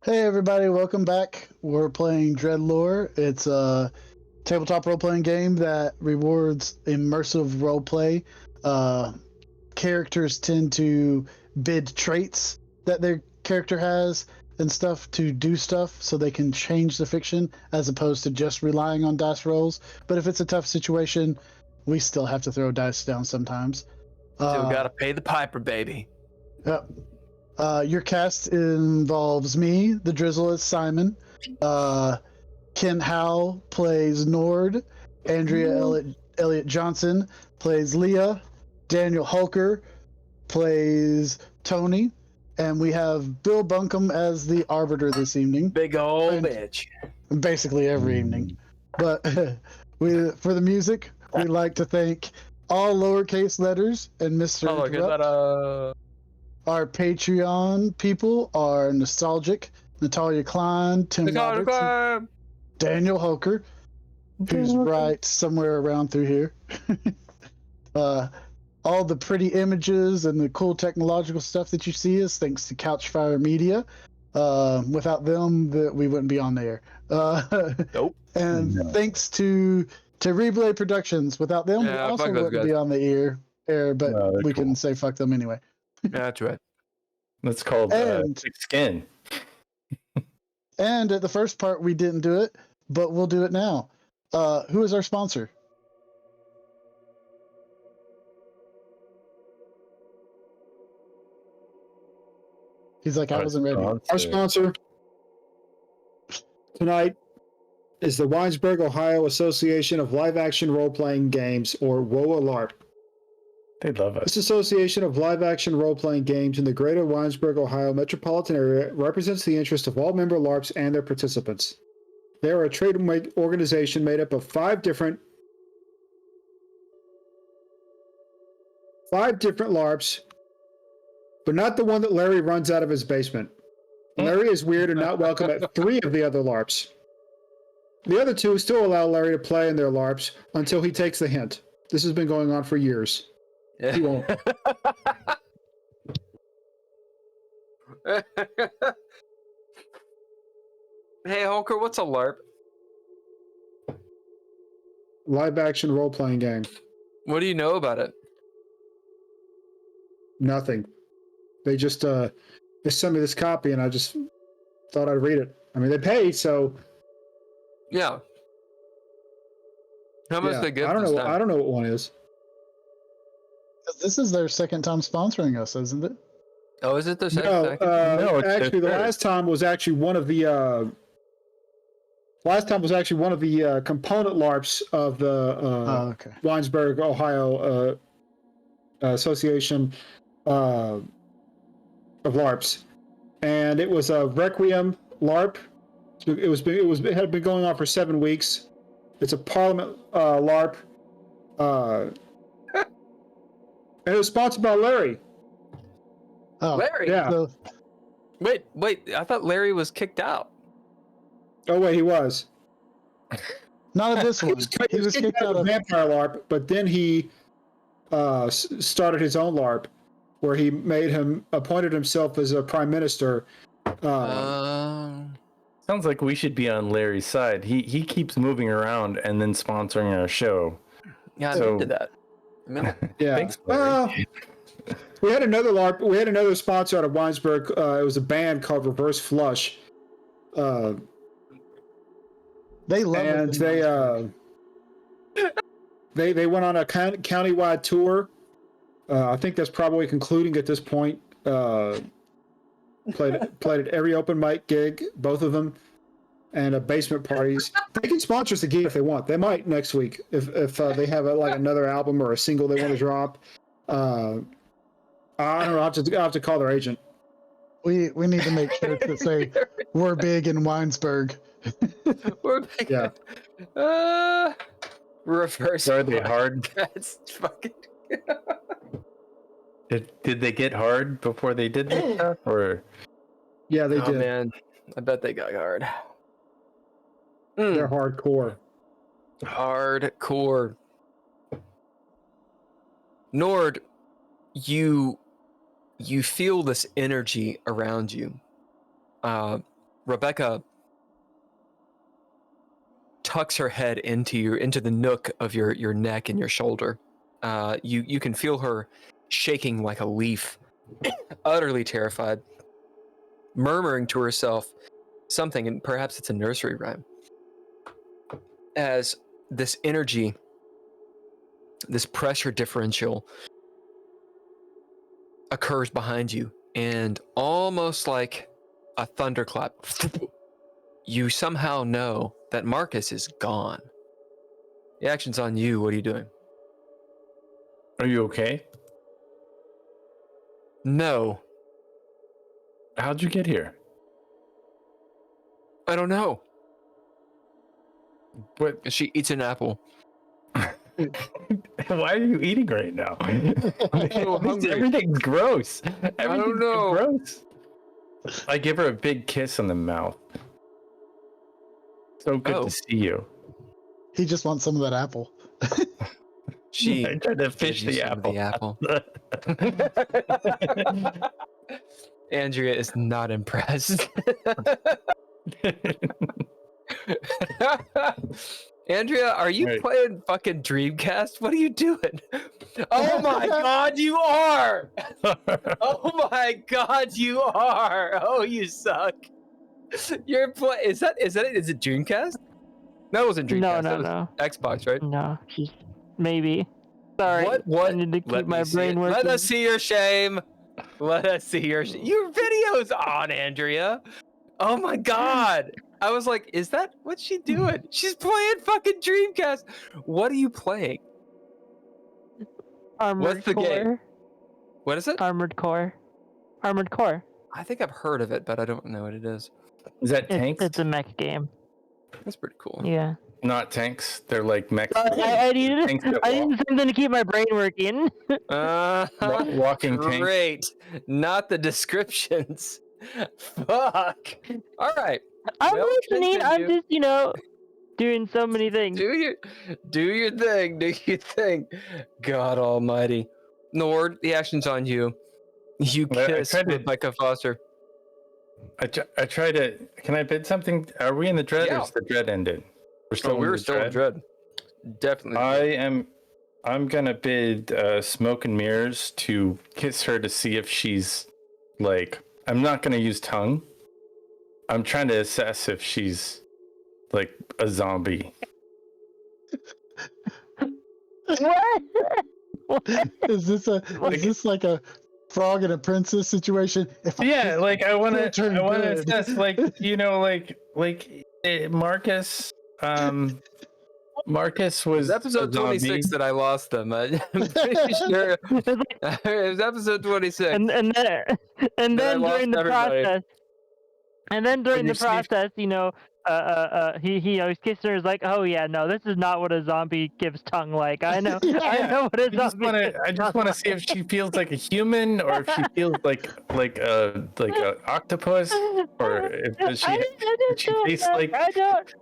Hey everybody, welcome back. We're playing DreadLore. It's a tabletop role-playing game that rewards immersive roleplay. Characters tend to bid traits that their character has and stuff to do stuff so they can change the fiction as opposed to just relying on dice rolls. But if it's a tough situation, we still have to throw dice down sometimes. Still gotta pay the piper, baby. Yep. Your cast involves me, the Drizzle as Simon. Ken Howl plays Nord. Andrea Elliott-Johnson plays Leah. Daniel Hulker plays Tony. And we have Bill Bunkum as the Arbiter this evening. Big old bitch. Basically every evening. But for the music, we'd like to thank all lowercase letters and Mr. Interrupt. Our Patreon people are Nostalgic, Natalia Cline, Tim Roberts, Daniel Hoker, who's right somewhere around through here. All the pretty images and the cool technological stuff that you see is thanks to Couchfire Media. Without them, we wouldn't be on there. Nope. And thanks to Replay Productions. Without them, we also wouldn't be on the air, but we can say fuck them anyway. Yeah, that's right. That's called thick skin. And at the first part, we didn't do it, but we'll do it now. Who is our sponsor? He's like, I wasn't ready. Our sponsor tonight is the Winesburg, Ohio Association of Live Action Role-Playing Games, or WOA LARP. They love us. This association of live-action role-playing games in the greater Winesburg, Ohio metropolitan area represents the interest of all member LARPs and their participants. They are a trade organization made up of five different LARPs, but not the one that Larry runs out of his basement. Larry is weird and not welcome at 3 of the other LARPs. The other 2 still allow Larry to play in their LARPs until he takes the hint. This has been going on for years. He won't. Hey, Hulker, what's a LARP? Live action role playing game. What do you know about it? Nothing. They just they sent me this copy and I just thought I'd read it. I mean, they pay, so yeah. How much they get? I don't know. I don't know what one is. This is their second time sponsoring us, isn't it? Oh, is it their second? No, actually, the last time was actually one of the component LARPs of the Winesburg, Ohio Association of LARPs, and it was a Requiem LARP. It had been going on for 7 weeks. It's a Parliament LARP. And it was sponsored by Larry. Oh, Larry? Yeah. So, Wait, I thought Larry was kicked out. Oh, wait, he was. not at this one. He was kicked out of Vampire LARP, but then he started his own LARP, where he appointed himself as a prime minister. Sounds like we should be on Larry's side. He keeps moving around and then sponsoring our show. Yeah, I did that. Yeah. Thanks, Larry. We had another LARP. We had another sponsor out of Winesburg. It was a band called Reverse Flush. They love and it. They went on a county-wide tour. I think that's probably concluding at this point. Played at every open mic gig, both of them. and basement parties. They can sponsor us again if they want. They might next week if they have like another album or a single they want to drop. I don't know. I'll have to call their agent. We need to make shirts that say "We're big in Winesburg." We're big. Yeah. Reverse. Are they hard? That's fucking. Did they get hard before they did this stuff, or? Yeah, they Oh did. man, I bet they got hard. They're hardcore. Hardcore. Nord, you feel this energy around you. Rebecca tucks her head into the nook of your neck and your shoulder. You can feel her shaking like a leaf, utterly terrified, murmuring to herself something, and perhaps it's a nursery rhyme. As this energy, this pressure differential occurs behind you, and almost like a thunderclap, you somehow know that Marcus is gone. The action's on you. What are you doing? Are you okay? No. How'd you get here? I don't know. What? She eats an apple. Why are you eating right now? so hungry. Everything's gross. I don't know. Gross. I give her a big kiss on the mouth. So good to see you. He just wants some of that apple. She I tried to fish gives you the some of apple. the apple. Andrea is not impressed. Andrea, are you playing fucking Dreamcast? What are you doing? Oh my god, you are! Oh my god, you are! Oh, you suck. You're playing. Is it Dreamcast? No, it wasn't Dreamcast. No. Xbox, right? No, maybe. Sorry. What? I need to keep my brain working. Let us see your shame. Let us see your video's on, Andrea. Oh my god. I was like, is that what's she doing? She's playing fucking Dreamcast. What are you playing? Armored Core. Game? What is it? Armored Core. Armored Core. I think I've heard of it, but I don't know what it is. Is that tanks? It's a mech game. That's pretty cool. Yeah. Not tanks. They're like mechs. I needed something to keep my brain working. Walking tanks. Great. Not the descriptions. Fuck. All right. I'm listening. I'm just, doing so many things. Do your thing. Do your thing. God Almighty. Nord, the action's on you. You kiss Rebecca Foster. I try to. Can I bid something? Are we in the dread, or is the dread ended? We're still in dread. Definitely. I'm gonna bid Smoke and Mirrors to kiss her to see if she's like. I'm not gonna use tongue. I'm trying to assess if she's like a zombie. What? Is this like a Frog and a Princess situation? Yeah, like I want to assess, like Marcus. Marcus was episode 26 that I lost them. I'm pretty sure it was episode 26. And then during the process. And then during the process, he always kisses her. Is like, oh yeah, no, this is not what a zombie gives tongue like. I know, I know what a zombie. I just want to see if she feels like a human, or if she feels like a octopus, or if she tastes like. I don't.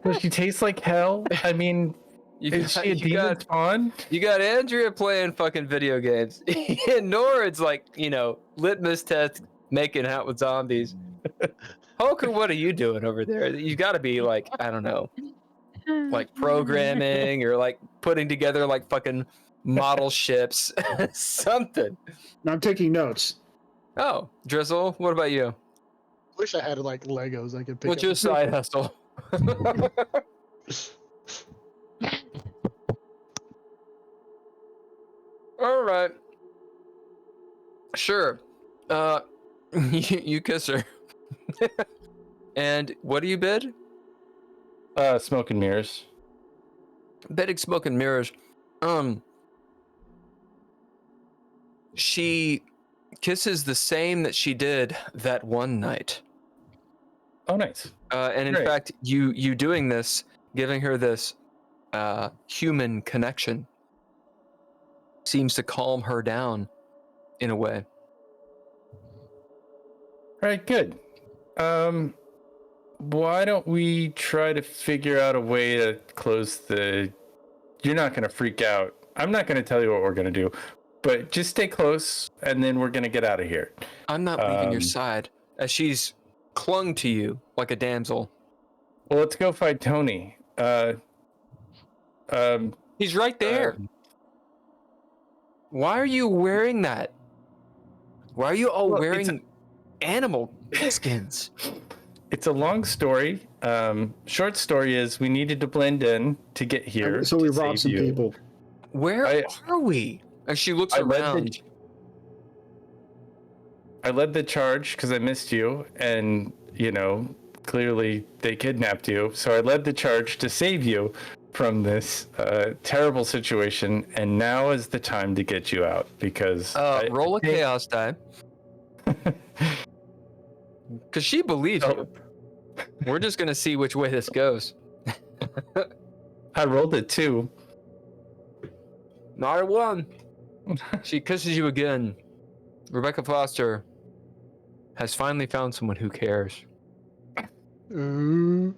Does she taste like hell? I mean, is she a demon spawn? You got Andrea playing fucking video games, and Nord's like, litmus test making out with zombies. Hoka, what are you doing over there? You got to be like, I don't know, like programming or like putting together like fucking model ships, something. I'm taking notes. Oh, Drizzle, what about you? Wish I had like Legos I could pick. What's your side hustle? All right. Sure. You kiss her. And what do you bid? Smoke and mirrors. Bidding smoke and mirrors. She kisses the same that she did that one night. Oh, nice. And in fact, you doing this, giving her this human connection, seems to calm her down in a way. All right, good. Why don't we try to figure out a way to close the... You're not going to freak out. I'm not going to tell you what we're going to do, but just stay close, and then we're going to get out of here. I'm not leaving your side, as she's clung to you like a damsel. Well, let's go fight Tony. He's right there. Why are you wearing that? Why are you all wearing animal skins? It's a long story. Short story is we needed to blend in to get here. So we robbed some people. Where are we? And she looks around. I led the charge because I missed you, and clearly they kidnapped you. So I led the charge to save you from this terrible situation, and now is the time to get you out because roll a chaos die. Because she believes you. We're just gonna see which way this goes. I rolled a 2. Not a 1. She kisses you again. Rebecca Foster has finally found someone who cares. Ooh.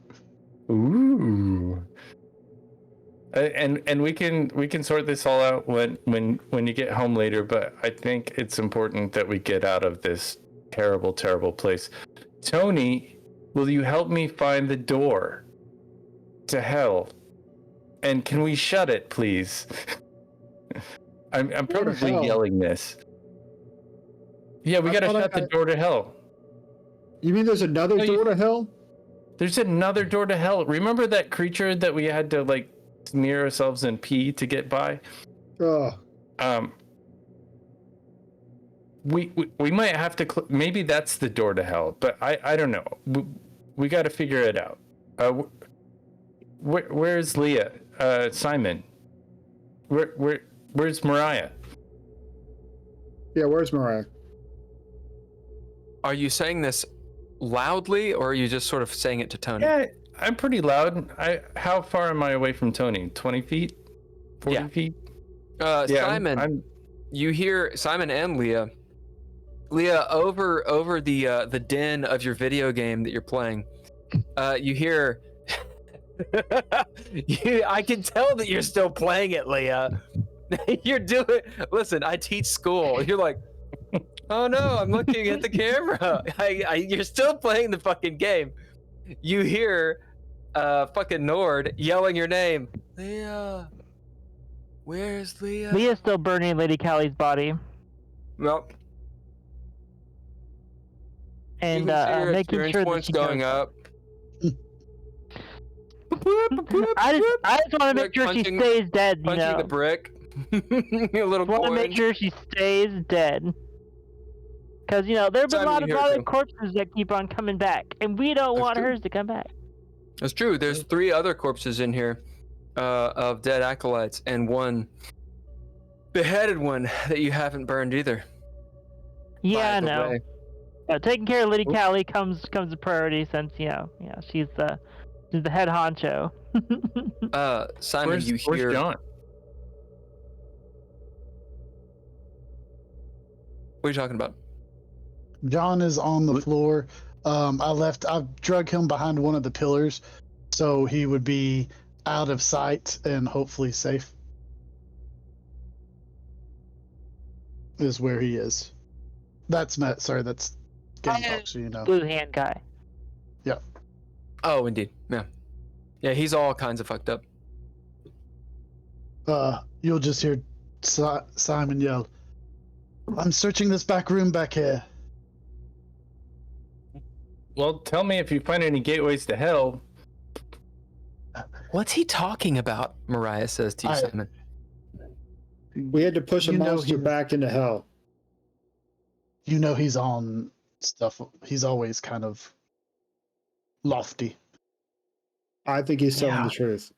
And we can sort this all out when you get home later, but I think it's important that we get out of this terrible, terrible place. Tony, will you help me find the door to hell? And can we shut it, please? I'm probably yelling this. Yeah, we gotta shut the door to hell. You mean there's another door to hell? There's another door to hell. Remember that creature that we had to smear ourselves in pee to get by? We might have to maybe that's the door to hell, but I don't know. We got to figure it out. Where's Leah? Simon? Where's Mariah? Yeah, where's Mariah? Are you saying this loudly, or are you just sort of saying it to Tony? Yeah, I'm pretty loud. How far am I away from Tony? 20 feet? 40 feet? Simon, you hear Simon and Leah. Leah, over the din of your video game that you're playing, you hear. I can tell that you're still playing it, Leah. You're doing. Listen, I teach school. You're like, oh no, I'm looking at the camera. You're still playing the fucking game. You hear fucking Nord yelling your name. Leah. Where's Leah? Leah's still burning Lady Callie's body. Well. And making sure that she's going up. I just want to make sure she stays dead. Punching the brick. A little. I want to make sure she stays dead. Because there have been a lot of other corpses that keep on coming back, and we don't want hers to come back. That's true. There's 3 other corpses in here of dead acolytes, and one beheaded one that you haven't burned either. Yeah, I know. Taking care of Lady Callie comes a priority since she's the head honcho. Simon, you hear? Where's John? What are you talking about? John is on the floor. I've drug him behind one of the pillars so he would be out of sight and hopefully safe. Is where he is. That's Game Talk, so you know. Blue hand guy. Yeah. Oh, indeed. Yeah. Yeah, he's all kinds of fucked up. You'll just hear Simon yell, I'm searching this back room back here. Well, tell me if you find any gateways to hell. What's he talking about? Mariah says to you, Simon. We had to push a monster back into hell. You know he's on stuff. He's always kind of lofty. I think he's telling the truth.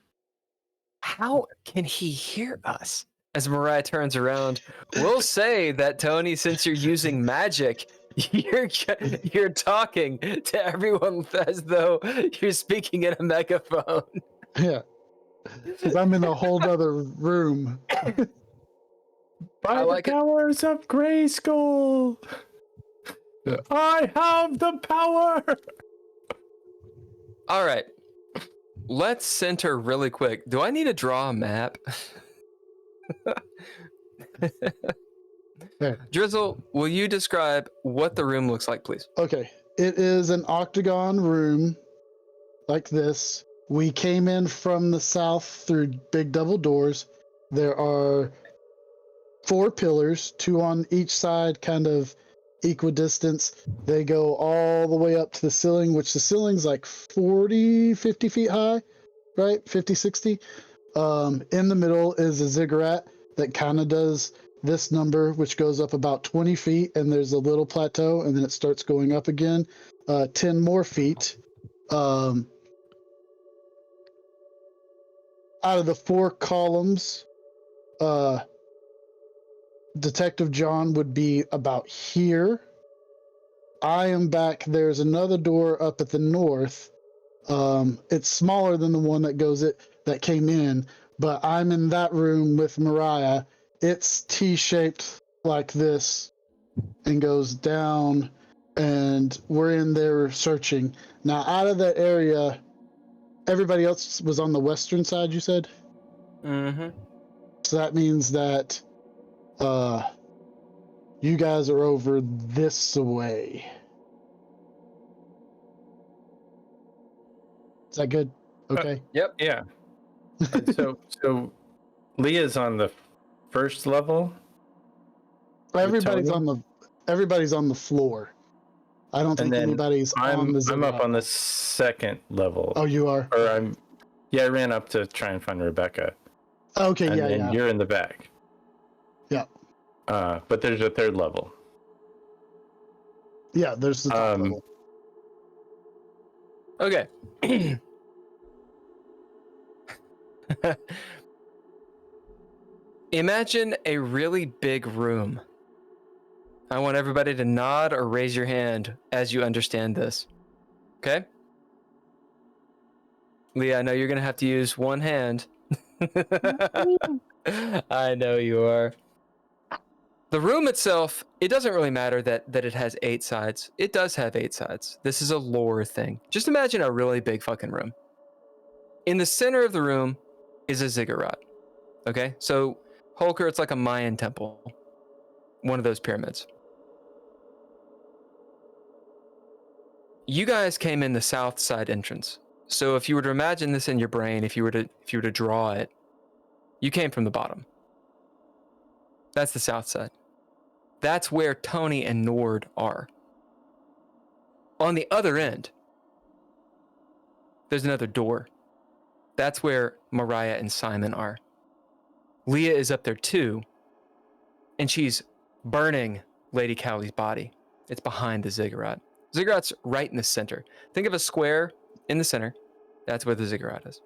How can he hear us? As Mariah turns around, we'll say that, Tony, since you're using magic, you're talking to everyone as though you're speaking in a megaphone. Yeah. Because I'm in a whole other room. By the powers of Grayskull, I have the power. All right. Let's center really quick. Do I need to draw a map? Drizzle, will you describe what the room looks like, please? Okay. It is an octagon room like this. We came in from the south through big double doors. There are 4 pillars, 2 on each side, kind of equidistance. They go all the way up to the ceiling, which the ceiling's like 40, 50 feet high, right? 50, 60. In the middle is a ziggurat that kind of does this number, which goes up about 20 feet, and there's a little plateau, and then it starts going up again 10 more feet. Out of the 4 columns, Detective John would be about here. I am back. There's another door up at the north. It's smaller than the one that came in, but I'm in that room with Mariah. It's T-shaped like this and goes down, and we're in there searching. Now, out of that area, everybody else was on the western side, you said? Mm-hmm. So that means that you guys are over this way. Is that good? Okay. Yep. Yeah. So Leah's on the first level. Everybody's on the floor. I don't think anybody's on the zero. I'm up on the second level. Oh, you are? Or I ran up to try and find Rebecca. Okay, and yeah. You're in the back. Yeah. But there's a third level. Yeah, there's the top level. Okay. Imagine a really big room. I want everybody to nod or raise your hand as you understand this. Okay? Leah, I know you're going to have to use one hand. I know you are. The room itself, it doesn't really matter that it has 8 sides. It does have 8 sides. This is a lore thing. Just imagine a really big fucking room. In the center of the room is a ziggurat. Okay? So, Holker, it's like a Mayan temple. One of those pyramids. You guys came in the south side entrance. So if you were to imagine this in your brain, if you were to draw it, you came from the bottom. That's the south side. That's where Tony and Nord are. On the other end, there's another door. That's where Mariah and Simon are. Leah is up there too, and she's burning Lady Cowley's body. It's behind the ziggurat. Ziggurat's right in the center. Think of a square in the center. That's where the ziggurat is.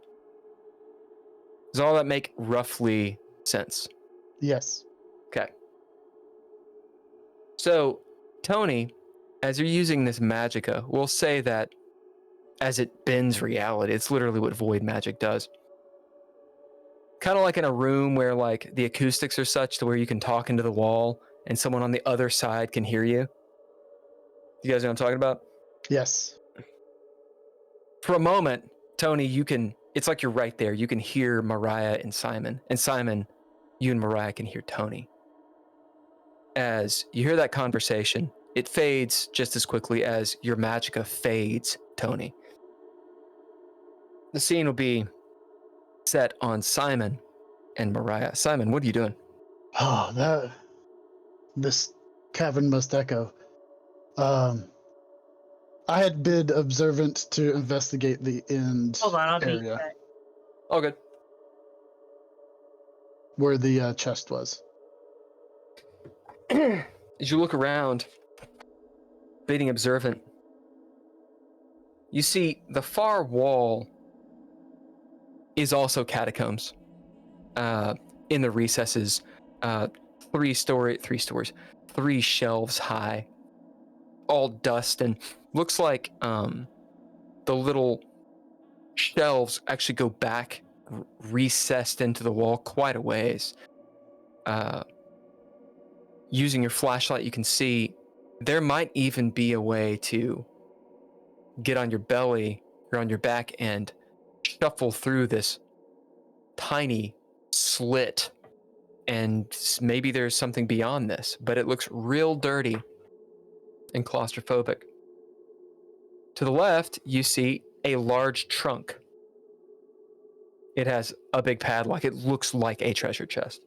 Does all that make roughly sense? Yes. Okay. So, Tony, as you're using this magicka, we'll say that as it bends reality, it's literally what void magic does. Kind of like in a room where like the acoustics are such to where you can talk into the wall and someone on the other side can hear you. You guys know what I'm talking about? Yes. For a moment, Tony, it's like you're right there. You can hear Mariah and Simon. And Simon, you and Mariah can hear Tony. As you hear that conversation, it fades just as quickly as your magicka fades, Tony. The scene will be set on Simon and Mariah. Simon, what are you doing? Oh, this cavern must echo. I had bid observant to investigate the end Hold on, I'll area be All good. where the chest was. As you look around, being observant, You see, the far wall is also catacombs. In the recesses, 3 shelves high, all dust, and looks like the little shelves actually go back, recessed into the wall quite a ways. Using your flashlight, you can see there might even be a way to get on your belly or on your back and shuffle through this tiny slit, and maybe there's something beyond this, but it looks real dirty and claustrophobic. To the left, you see a large trunk. It has a big padlock. It looks like a treasure chest.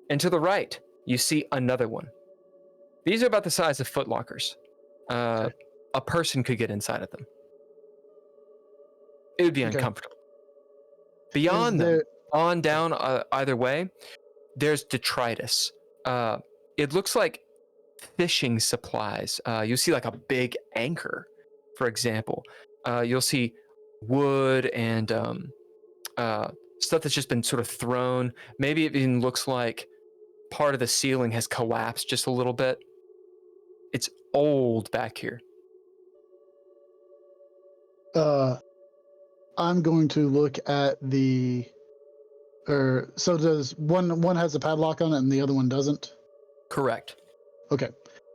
And to the right, you see another one. These are about the size of footlockers. A person could get inside of them. It would be uncomfortable. Beyond them, on down either way, there's detritus. It looks like fishing supplies. You'll see like a big anchor, for example. You'll see wood and stuff that's just been sort of thrown. Maybe it even looks like part of the ceiling has collapsed just a little bit. It's old back here. I'm going to look at so does one has a padlock on it and the other one doesn't? Correct. Okay.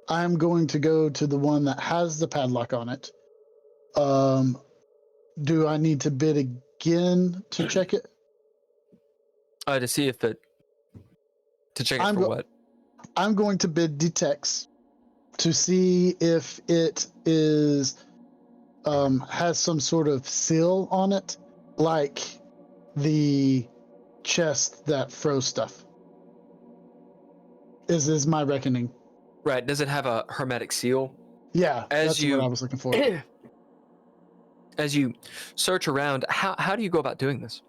I'm going to go to the one that has the padlock on it. Do I need to bid again to check it? To see if it... To check it for what? I'm going to bid detects to see if it is... has some sort of seal on it, like the chest that froze stuff. Is my reckoning. Right. Does it have a hermetic seal? Yeah, that's what I was looking for. As you search around, how do you go about doing this?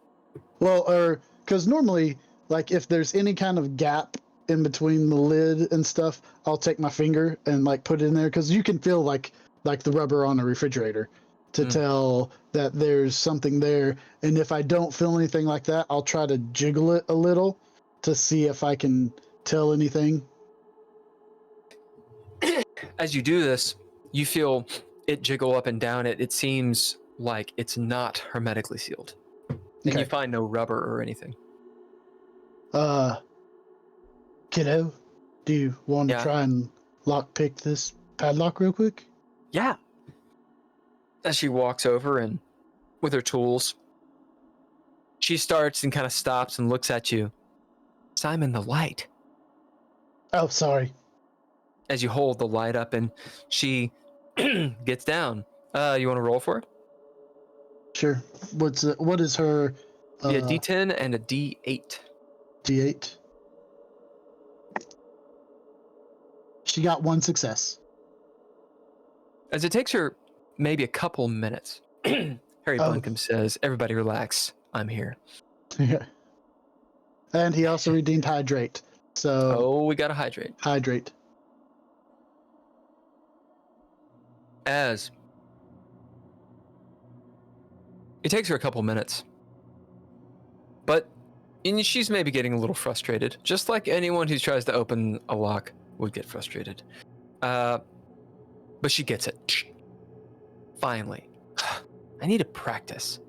Well, because normally, like if there's any kind of gap in between the lid and stuff, I'll take my finger and like put it in there, because you can feel like the rubber on a refrigerator to tell that there's something there. And if I don't feel anything like that, I'll try to jiggle it a little to see if I can tell anything. As you do this, you feel it jiggle up and down. It seems like it's not hermetically sealed. And you find no rubber or anything. Kiddo, do you want to try and lockpick this padlock real quick? Yeah. As she walks over and with her tools, she starts and kind of stops and looks at you. Simon, the light. Oh, sorry. As you hold the light up and she gets down. You want to roll for her? Sure. What is her? A D10 and a D8. D8. She got 1 success. As it takes her maybe a couple minutes, Harry Bunkum says, "Everybody relax. I'm here." Yeah. And he also redeemed hydrate. So. We got to hydrate. Hydrate. As it takes her a couple minutes, but she's maybe getting a little frustrated, just like anyone who tries to open a lock would get frustrated. But she gets it. Finally. I need to practice.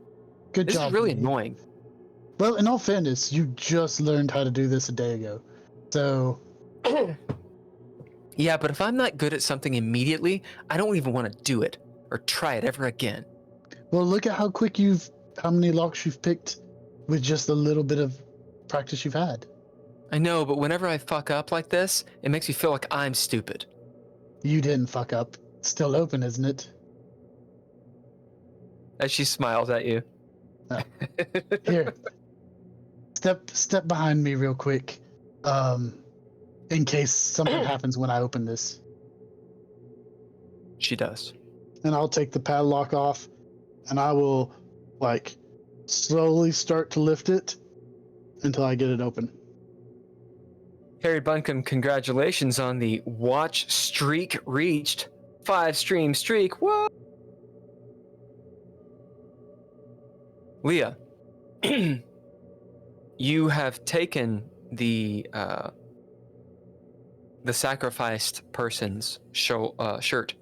Good job. This is really annoying. Well, in all fairness, you just learned how to do this a day ago. So... Yeah, but if I'm not good at something immediately, I don't even want to do it or try it ever again. Well, look at how many locks you've picked with just a little bit of practice you've had. I know, but whenever I fuck up like this, it makes me feel like I'm stupid. You didn't fuck up. It's still open, isn't it? As she smiles at you. Oh. Here. Step behind me real quick. In case something happens when I open this. She does. And I'll take the padlock off, and I will, slowly start to lift it until I get it open. Harry Bunkum, congratulations on the watch streak reached. 5-stream streak. What? Leah, you have taken the sacrificed person's shirt,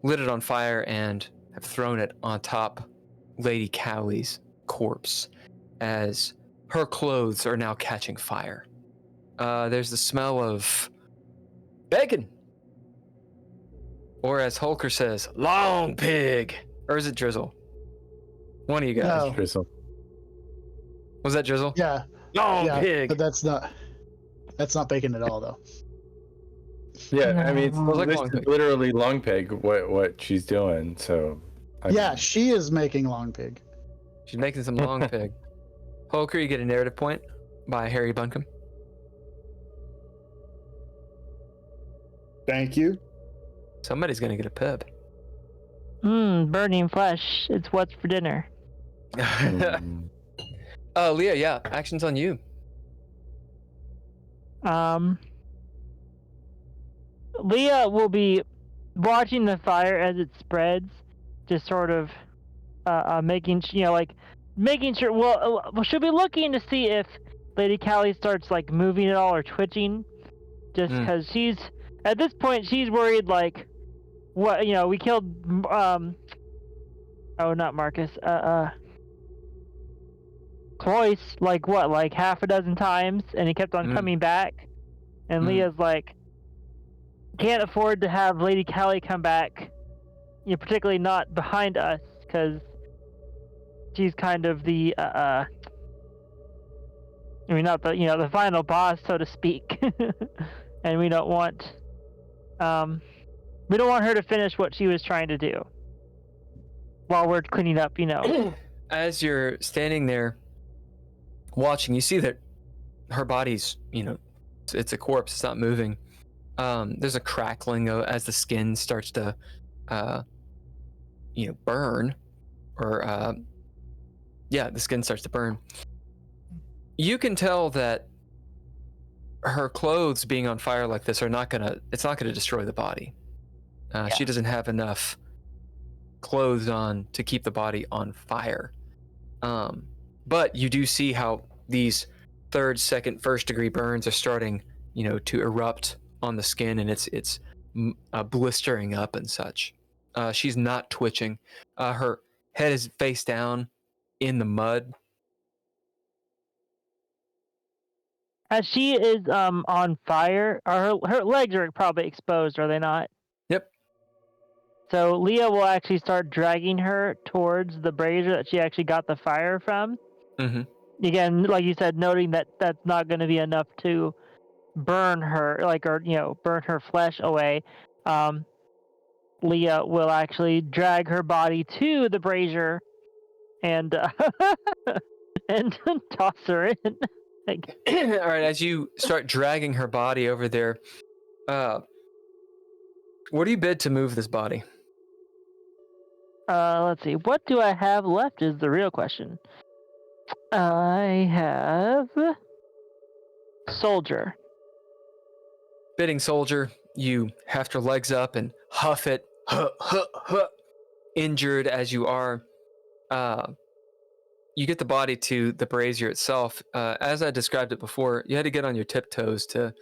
lit it on fire, and have thrown it on top Lady Cowley's corpse as her clothes are now catching fire. There's the smell of bacon. Or as Holker says, long pig. Or is it Drizzle? One of you guys. No. Drizzle. Was that Drizzle? Yeah. Long pig. But that's not bacon at all, though. Yeah, I mean, like this long is pig. literally long pig. What she's doing. So. I mean, She is making long pig. She's making some long pig. Holker, you get a narrative point by Harry Bunkum. Thank you. Somebody's gonna get a pip. Burning flesh. It's what's for dinner. Leah, yeah, action's on you. Leah will be watching the fire as it spreads, just sort of making sure. Well, she'll be looking to see if Lady Callie starts like moving at all or twitching, just because she's at this point she's worried like, what we killed not Marcus Cloyce like half a dozen times, and he kept on coming back, and Leah's like, can't afford to have Lady Callie come back, particularly not behind us, because she's kind of the not the final boss, so to speak. And we don't want her to finish what she was trying to do while we're cleaning up, As you're standing there watching, you see that her body's, it's a corpse, it's not moving. There's a crackling as the skin starts to burn, or the skin starts to burn. You can tell that her clothes being on fire like this it's not gonna destroy the body. She doesn't have enough clothes on to keep the body on fire. But you do see how these third, second, first degree burns are starting, to erupt on the skin, and it's blistering up and such. She's not twitching. Her head is face down in the mud. As she is on fire, her legs are probably exposed, are they not? Yep. So Leah will actually start dragging her towards the brazier that she actually got the fire from. Mm-hmm. Again, like you said, noting that that's not going to be enough to burn her, burn her flesh away. Leah will actually drag her body to the brazier and and toss her in. All right, as you start dragging her body over there, what do you bid to move this body? Let's see. What do I have left is the real question. I have Soldier. Bidding Soldier, you heft her legs up and huff it, injured as you are. You get the body to the brazier itself. As I described it before, you had to get on your tiptoes to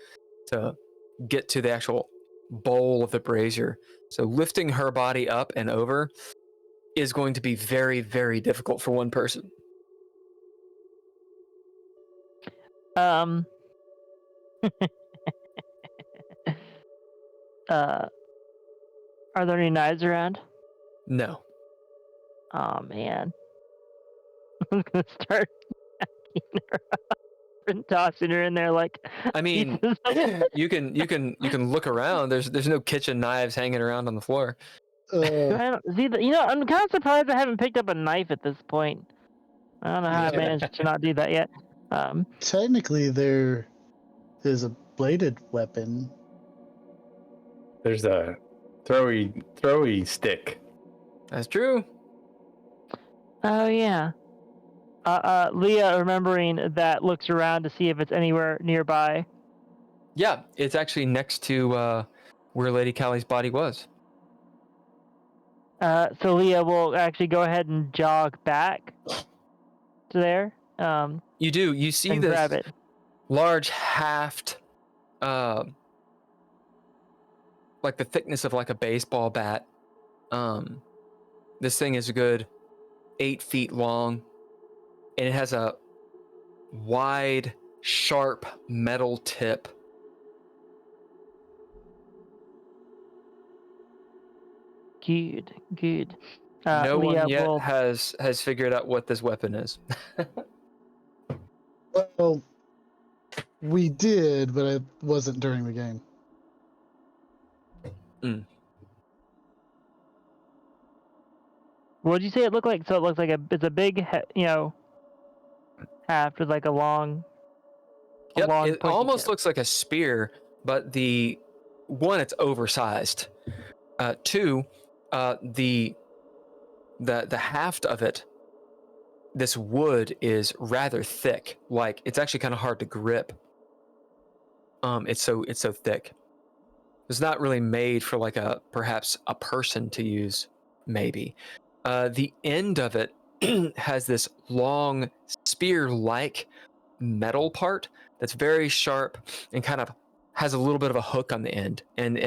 get to the actual bowl of the brazier. So lifting her body up and over is going to be very, very difficult for one person. Are there any knives around? No. Oh man. I'm gonna start backing her up and tossing her in there like. I mean, you can look around. There's no kitchen knives hanging around on the floor. I don't see I'm kind of surprised I haven't picked up a knife at this point. I don't know how I managed to not do that yet. Technically, there is a bladed weapon. There's a throwy stick. That's true. Oh yeah. Leah, remembering that, looks around to see if it's anywhere nearby. Yeah, it's actually next to where Lady Callie's body was. So Leah will actually go ahead and jog back there. You do. You see and this grab it. large haft, like the thickness of like a baseball bat. This thing is a good 8 feet long, and it has a wide, sharp metal tip. Good. No one yet will... has figured out what this weapon is. Well, we did, but it wasn't during the game. What did you say it looked like? So it looks like it's a big, haft with like a long. Yep, it almost tip. looks like a spear, but the one, it's oversized. Two, the haft of it, this wood is rather thick. Like it's actually kind of hard to grip. It's so thick. It's not really made for like perhaps a person to use, maybe. The end of it has this long spear-like metal part that's very sharp and kind of has a little bit of a hook on the end, and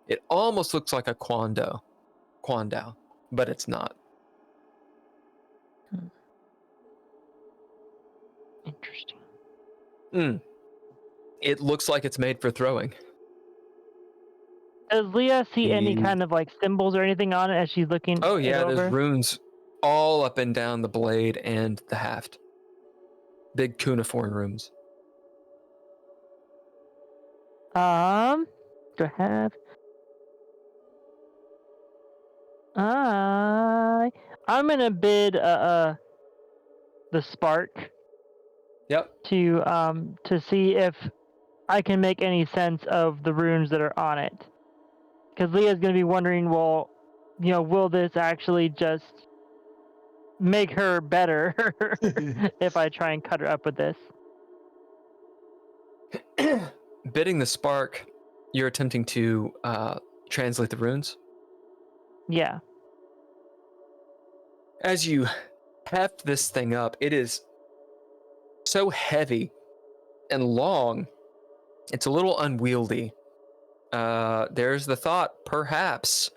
it almost looks like a quandao, but it's not. Interesting. It looks like it's made for throwing. Does Leah see any kind of like symbols or anything on it as she's looking? Oh yeah, over? there's runes all up and down the blade and the haft. Big cuneiform runes. Do I have? I'm gonna bid the spark. Yep. To see if I can make any sense of the runes that are on it. Because Leah's gonna be wondering, well, will this actually just make her better if I try and cut her up with this? Bidding the spark, you're attempting to translate the runes? Yeah. As you heft this thing up, it is so heavy and long, it's a little unwieldy. There's the thought, perhaps,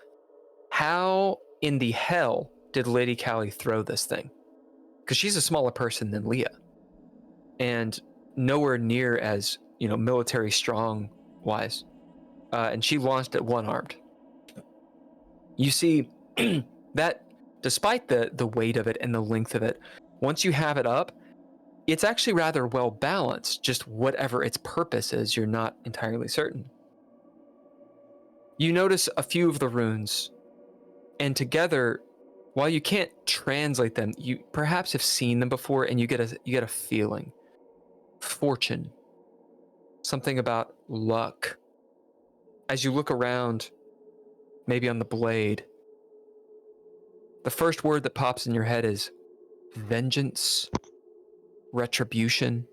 how in the hell did Lady Callie throw this thing? Because she's a smaller person than Leah, and nowhere near as military strong wise, and she launched it one-armed. You see that despite the weight of it and the length of it, once you have it up, it's actually rather well balanced. Just whatever its purpose is, you're not entirely certain. You notice a few of the runes, and together, while you can't translate them, you perhaps have seen them before, and you get a feeling. Fortune. Something about luck. As you look around, maybe on the blade, the first word that pops in your head is vengeance, retribution,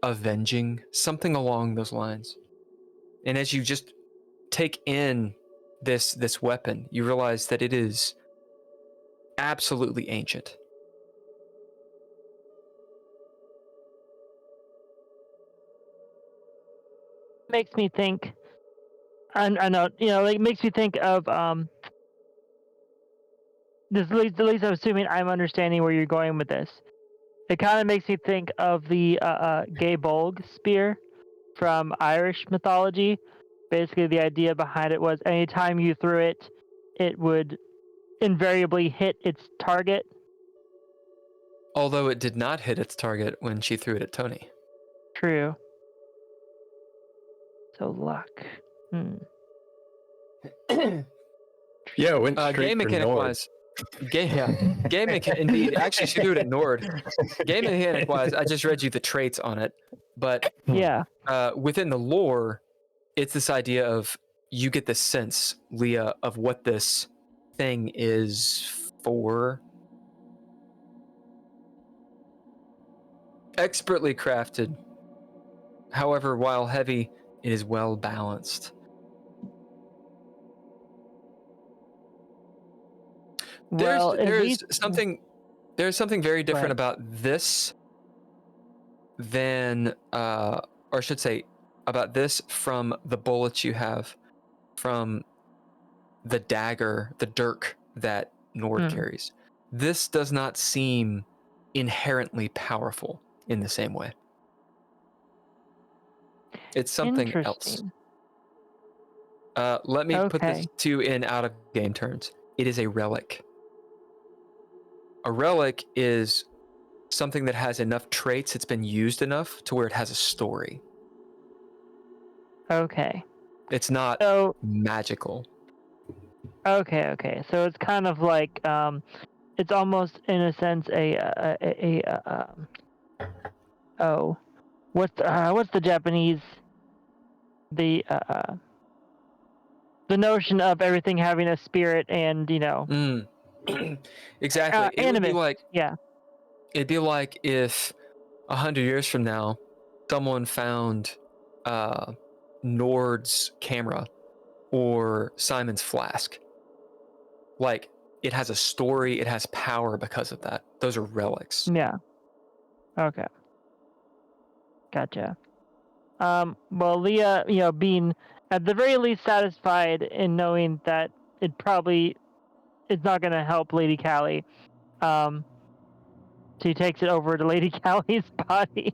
avenging, something along those lines. And as you just take in this weapon, you realize that it is absolutely ancient. Makes me think. I know, it makes me think of this. At least I'm assuming I'm understanding where you're going with this. It kind of makes me think of the Gabolg spear from Irish mythology. Basically, the idea behind it was anytime you threw it, it would invariably hit its target. Although it did not hit its target when she threw it at Tony. True. So luck. Yeah, it went straight game mechanic wise. Game mechanic indeed. Actually, she threw it at Nord. Game mechanic wise, I just read you the traits on it, but yeah, within the lore, it's this idea of you get the sense, Leah, of what this thing is for. Expertly crafted. However, while heavy, it is well balanced. Well, There's There's something very different Right. about this than, or I should say, about this from the bullets you have from the dagger, the dirk that Nord carries. This does not seem inherently powerful in the same way. It's something else. Let me put this to you in out-of-game terms. It is a relic. A relic is something that has enough traits, it's been used enough to where it has a story. Okay. It's not magical. Okay. So it's kind of like it's almost in a sense what's the Japanese the notion of everything having a spirit and Exactly. It would be like yeah. It'd be like if 100 years from now, someone found Nord's camera or Simon's flask. Like, it has a story, it has power because of that. Those are relics. Yeah. Okay. Gotcha. Well, Leah, being at the very least satisfied in knowing that it probably is not going to help Lady Callie, she takes it over to Lady Callie's body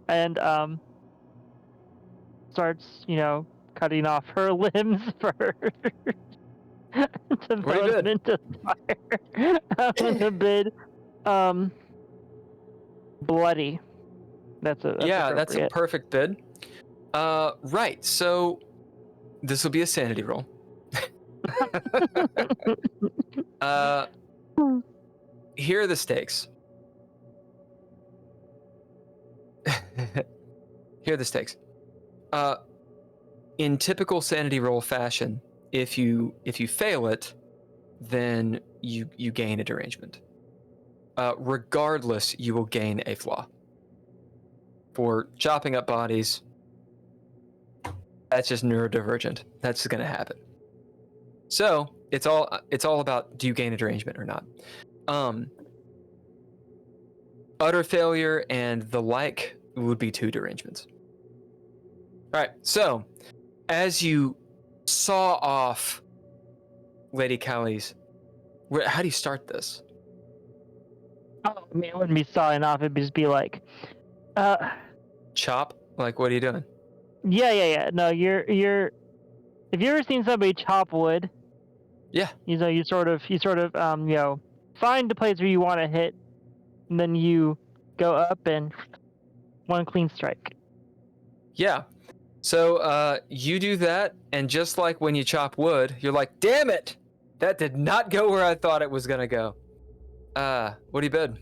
and starts, cutting off her limbs first to throw them into fire. A bit bloody. That's a perfect bid. Right. So this will be a sanity roll. Here are the stakes. Here are the stakes. In typical sanity roll fashion, if you fail it, then you gain a derangement. Regardless, you will gain a flaw. For chopping up bodies, that's just neurodivergent. That's going to happen. So it's all about, do you gain a derangement or not? Utter failure and the like would be 2 derangements. All right. So as you saw off Lady Callie's, how do you start this? Oh, I mean, it wouldn't be sawing off. It'd just be like, chop. Like, what are you doing? Yeah. No, you're. Have you ever seen somebody chop wood? Yeah. You sort of find the place where you want to hit, and then you go up and one clean strike. Yeah. So you do that, and just like when you chop wood, you're like, damn it! That did not go where I thought it was gonna go. What do you bid?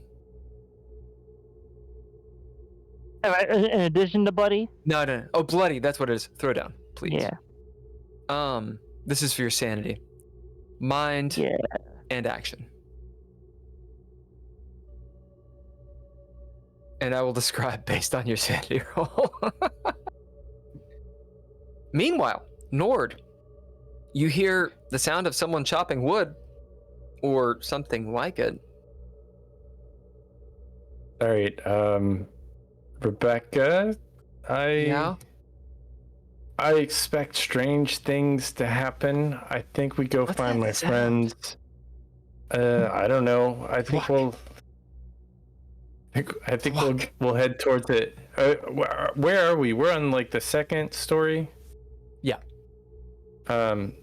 In addition to bloody? No. Oh, bloody. That's what it is. Throw down, please. Yeah. This is for your sanity, mind, and action. And I will describe based on your sanity roll. Meanwhile, Nord, you hear the sound of someone chopping wood, or something like it. All right, Rebecca, I expect strange things to happen. I think we go find my friends. I don't know. I think we'll head towards it. Where are we? We're on like the second story. Yeah. I'm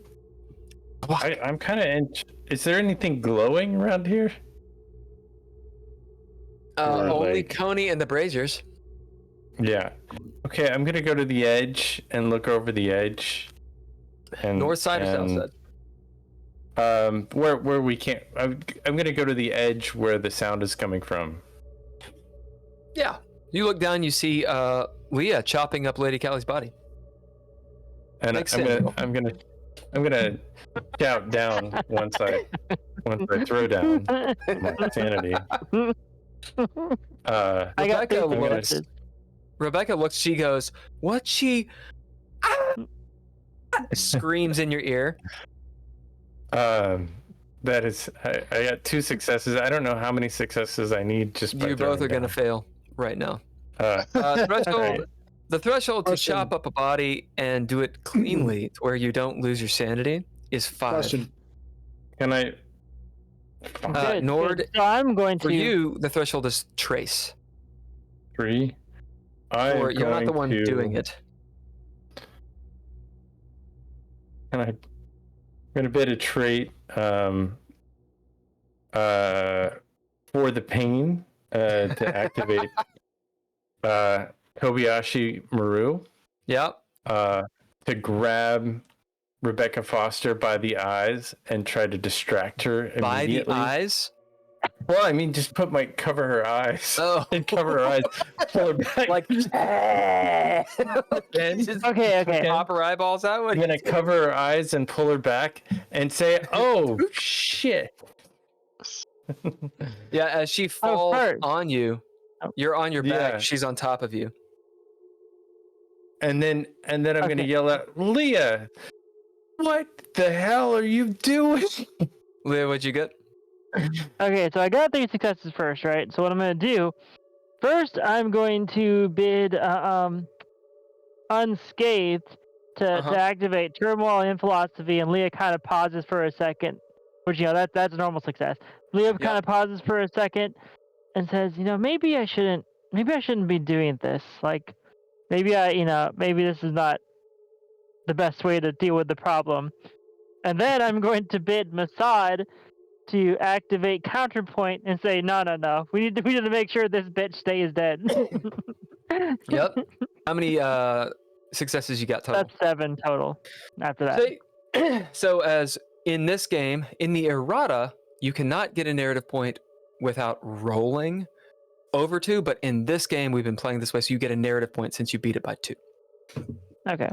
kind of. Is there anything glowing around here? Only Coney and the Braziers. Yeah. Okay, I'm gonna go to the edge and look over the edge. And north side or south side? Where we can't. I'm gonna go to the edge where the sound is coming from. Yeah. You look down, you see Leah chopping up Lady Callie's body. And I'm gonna shout down once I throw down my sanity. Rebecca looks, she goes, what she screams in your ear. That is, I got 2 successes. I don't know how many successes I need. Just You both are going to fail right now. Threshold. The threshold to chop up a body and do it cleanly, where you don't lose your sanity, is 5. Question. Can I? Good, Nord, good. So I'm going to. for you, the threshold is trace. 3. Or you're not the one doing it. Can I? I'm gonna bid a trait for the pain to activate Kobayashi Maru. Yep. To grab Rebecca Foster by the eyes and try to distract her immediately. By the eyes? Well, I mean, just cover her eyes. Oh. And cover her eyes. Pull her back. Like, Okay. Pop her eyeballs out? I'm going to cover her eyes and pull her back and say, oh, shit. Yeah, as she falls on you, you're on your back, she's on top of you. And then I'm going to yell out, Leah, what the hell are you doing? Leah, what'd you get? Okay, so I got 3 successes first, right? So what I'm going to do, first I'm going to bid unscathed to activate turmoil in philosophy, and Leah kind of pauses for a second, which, that's a normal success. Leah kind of pauses for a second and says, maybe I shouldn't be doing this. Like, maybe maybe this is not the best way to deal with the problem. And then I'm going to bid Masad to activate counterpoint and say, no. We need to make sure this bitch stays dead. Yep. How many successes you got total? That's 7 total after that. So as in this game, in the errata, you cannot get a narrative point without rolling over 2, but in this game, we've been playing this way, so you get a narrative point since you beat it by 2. Okay.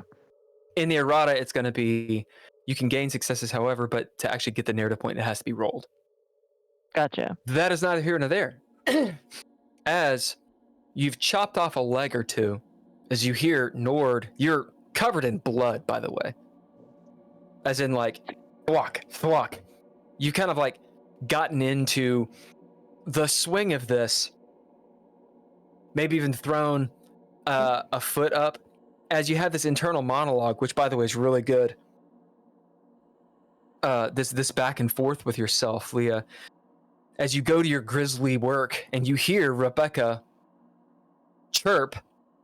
In the errata, it's going to be, you can gain successes, however, but to actually get the narrative point, it has to be rolled. Gotcha. That is neither here nor there. As you've chopped off a leg or 2, as you hear Nord, you're covered in blood, by the way. As in, like, thwack. You kind of, like, gotten into the swing of this, maybe even thrown a foot up, as you have this internal monologue, which, by the way, is really good. This back and forth with yourself, Leah, as you go to your grisly work and you hear Rebecca chirp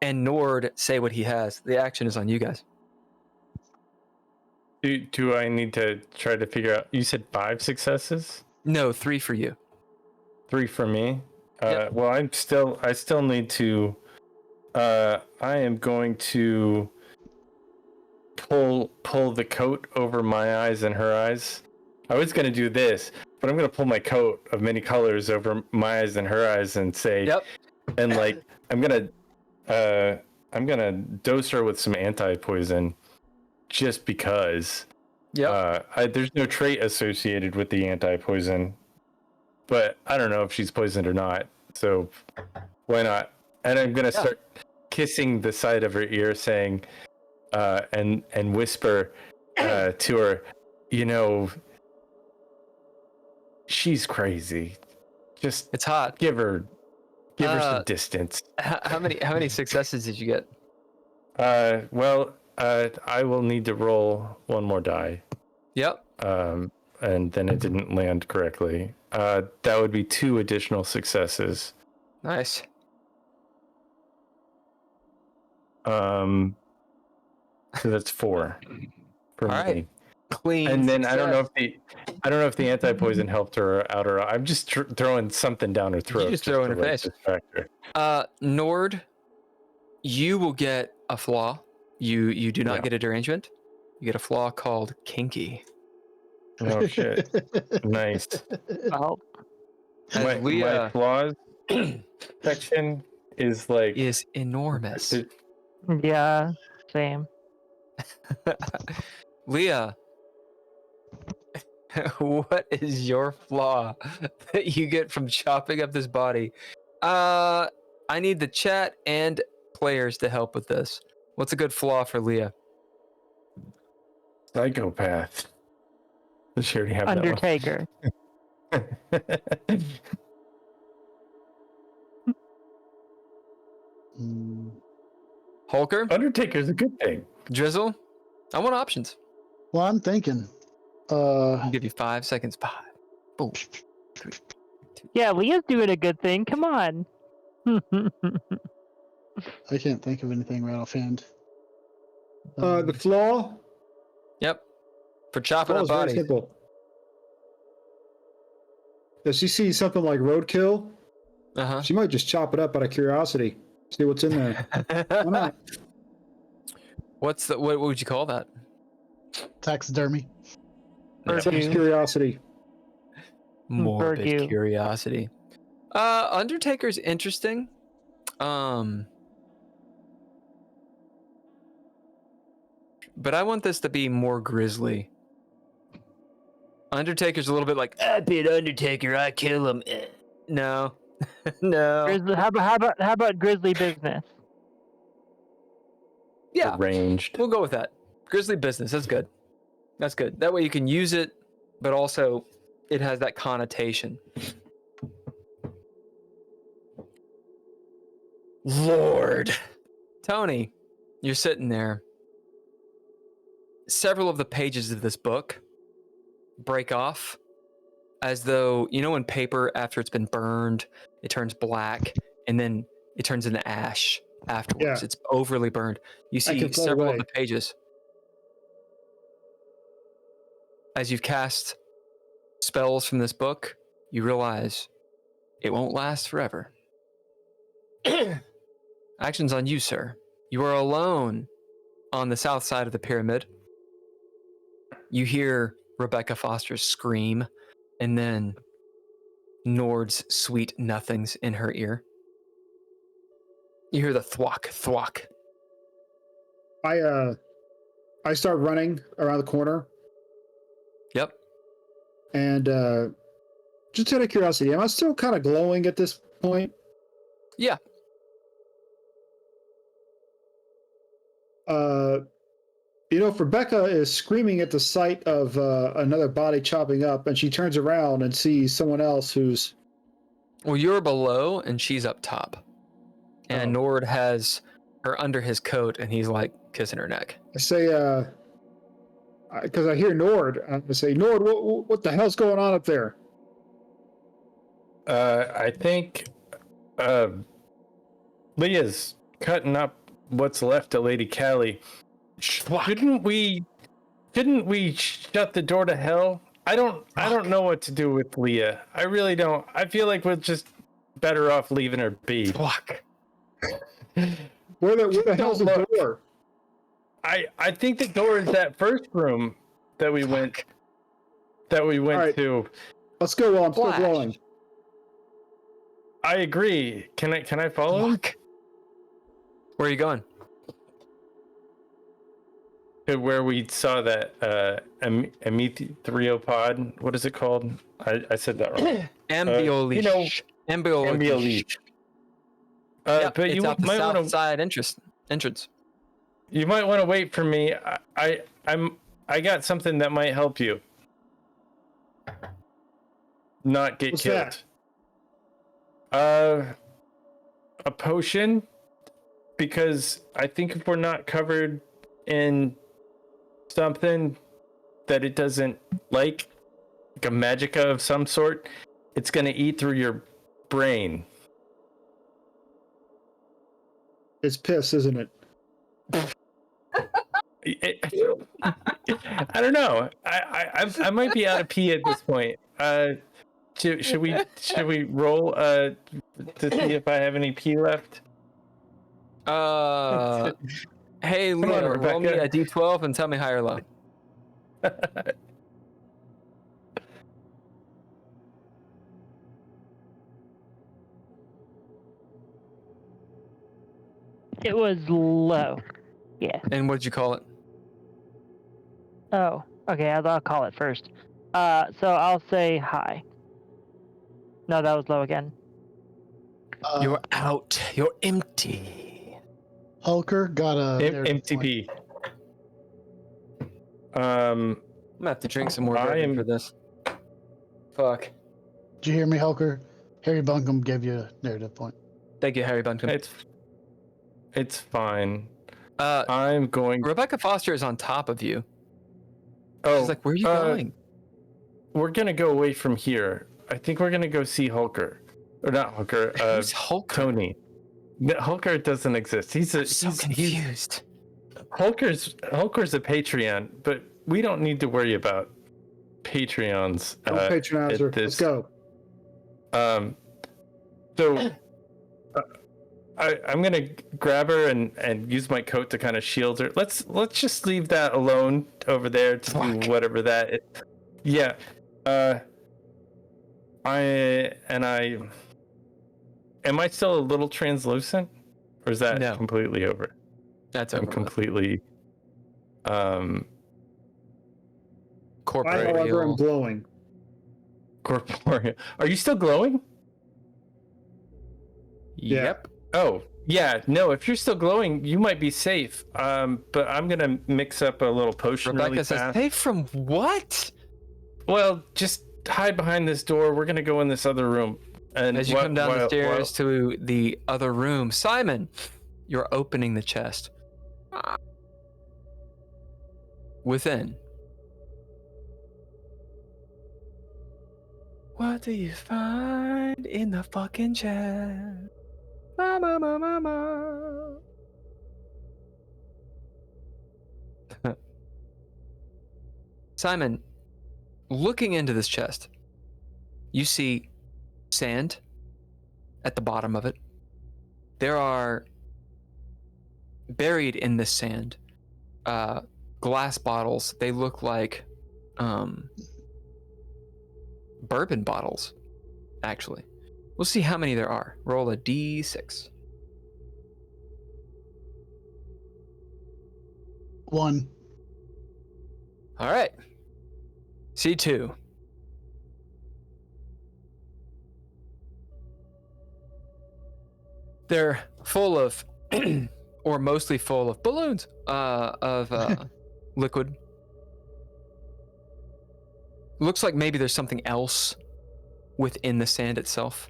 and Nord say what he has. The action is on you guys. Do I need to try to figure out? You said 5 successes? No, 3 for you. 3 for me. Yep. Well, I still need to. I am going to pull the coat over my eyes and her eyes. I was going to do this, but I'm going to pull my coat of many colors over my eyes and her eyes and say, Yep. And like I'm gonna dose her with some anti-poison, just because. Yep. There's no trait associated with the anti-poison, but I don't know if she's poisoned or not, so why not? And I'm gonna start kissing the side of her ear, saying, and whisper to her, she's crazy. Just it's hot. Give her some distance. How many successes did you get? Well, I will need to roll one more die. Yep. And then it didn't land correctly. That would be 2 additional successes. Nice. So that's 4 for All me. right. Clean. And then success. I don't know if the anti-poison helped her out or I'm just throwing something down her throat. You just throw in her face. Nord, you will get a flaw. You do not get a derangement. You get a flaw called kinky. Oh shit! Nice. Oh. My flaws section is enormous. Yeah, same. Leah, what is your flaw that you get from chopping up this body? I need the chat and players to help with this. What's a good flaw for Leah? Psychopath. She already have Undertaker. That one. Hulker? Undertaker's a good thing. Drizzle? I want options. Well, I'm thinking. I'll give you 5 seconds. 5. Boom. Yeah, Leah's doing a good thing. Come on. I can't think of anything right offhand. The flaw. Yep. For chopping Flaw up is very bodies. simple. If she sees something like roadkill, she might just chop it up out of curiosity. See what's in there. Why not? What would you call that? Taxidermy. Just curiosity. Morbid curiosity. Undertaker's interesting. But I want this to be more grisly. Undertaker's a little bit like, I be an Undertaker, I kill him. No. No. How about Grizzly Business? Yeah. Arranged. We'll go with that. Grisly business. That's good. That's good. That way you can use it, but also it has that connotation. Lord. Tony, you're sitting there. Several of the pages of this book break off as though, you know, when paper, after it's been burned, it turns black and then it turns into ash afterwards. Yeah. It's overly burned. You see several of the pages. As you've cast spells from this book, you realize it won't last forever. Actions on you, sir. You are alone on the south side of the pyramid. You hear Rebecca Foster's scream, and then Nord's sweet nothings in her ear. You hear the thwack, thwack. I start running around the corner. Yep. And just out of curiosity, am I still kind of glowing at this point? Yeah. You know, if Rebecca is screaming at the sight of another body chopping up, and she turns around and sees someone else who's... Well, you're below, and she's up top. And Nord has her under his coat, and he's, like, kissing her neck. I say, because I hear Nord, I say, Nord, what the hell's going on up there? I think Leah's cutting up what's left of Lady Callie. Shouldn't we shut the door to hell? I don't know what to do with Leah. I really don't. I feel like we're just better off leaving her be. Fuck. Where the hell's the door? I think the door is that first room that we went right. to. Let's go while I'm still glowing. I agree. Can I follow him? Where are you going? To where we saw that amethriopod. What is it called? I said that wrong. Ambiolish. Ambiolish. But it's you out the might south want to side entrance. You might want to wait for me. I got something that might help you not get What's killed. That? A potion, because I think if we're not covered in something that it doesn't like a magicka of some sort, it's going to eat through your brain. It's piss, isn't it? I don't know. I might be out of pee at this point. Should we roll to see if I have any pee left? Hey, Leo, roll me a d12 and tell me high or low. It was low. Yeah. And what did you call it? Oh, okay. I'll call it first. So I'll say high. No, that was low again. You're out. You're empty. Hulker got a MTP. gonna have to drink some more bourbon for this. Fuck. Did you hear me, Hulker? Harry Bunkum gave you a narrative point. Thank you, Harry Bunkum. It's fine. I'm going. Rebecca Foster is on top of you. Oh, she's like, where are you going? We're gonna go away from here. I think we're gonna go see Hulker, or not Hulker. Who's Hulker? Tony. No, Hulker doesn't exist. He's confused. Hulker's a Patreon, but we don't need to worry about Patreons. Patronizer. Let's go. So I'm gonna grab her and use my coat to kind of shield her. Let's just leave that alone over there to do whatever that is. Yeah. Am I still a little translucent, or is that completely over? That's I'm completely corporeal. However, I'm glowing. Corporeal. Are you still glowing? Yep. Oh, yeah. No, if you're still glowing, you might be safe. But I'm gonna mix up a little potion Rebecca really says, fast. safe from what? Well, just hide behind this door. We're gonna go in this other room. And as you come down the stairs to the other room, Simon, you're opening the chest. Within. What do you find in the fucking chest? Mama, mama, mama. Simon, looking into this chest, you see sand at the bottom of it. There are buried in this sand glass bottles. They look like bourbon bottles, actually. We'll see how many there are. Roll a d6. 1. All right. C2. They're full of, or mostly full of balloons of liquid. Looks like maybe there's something else within the sand itself.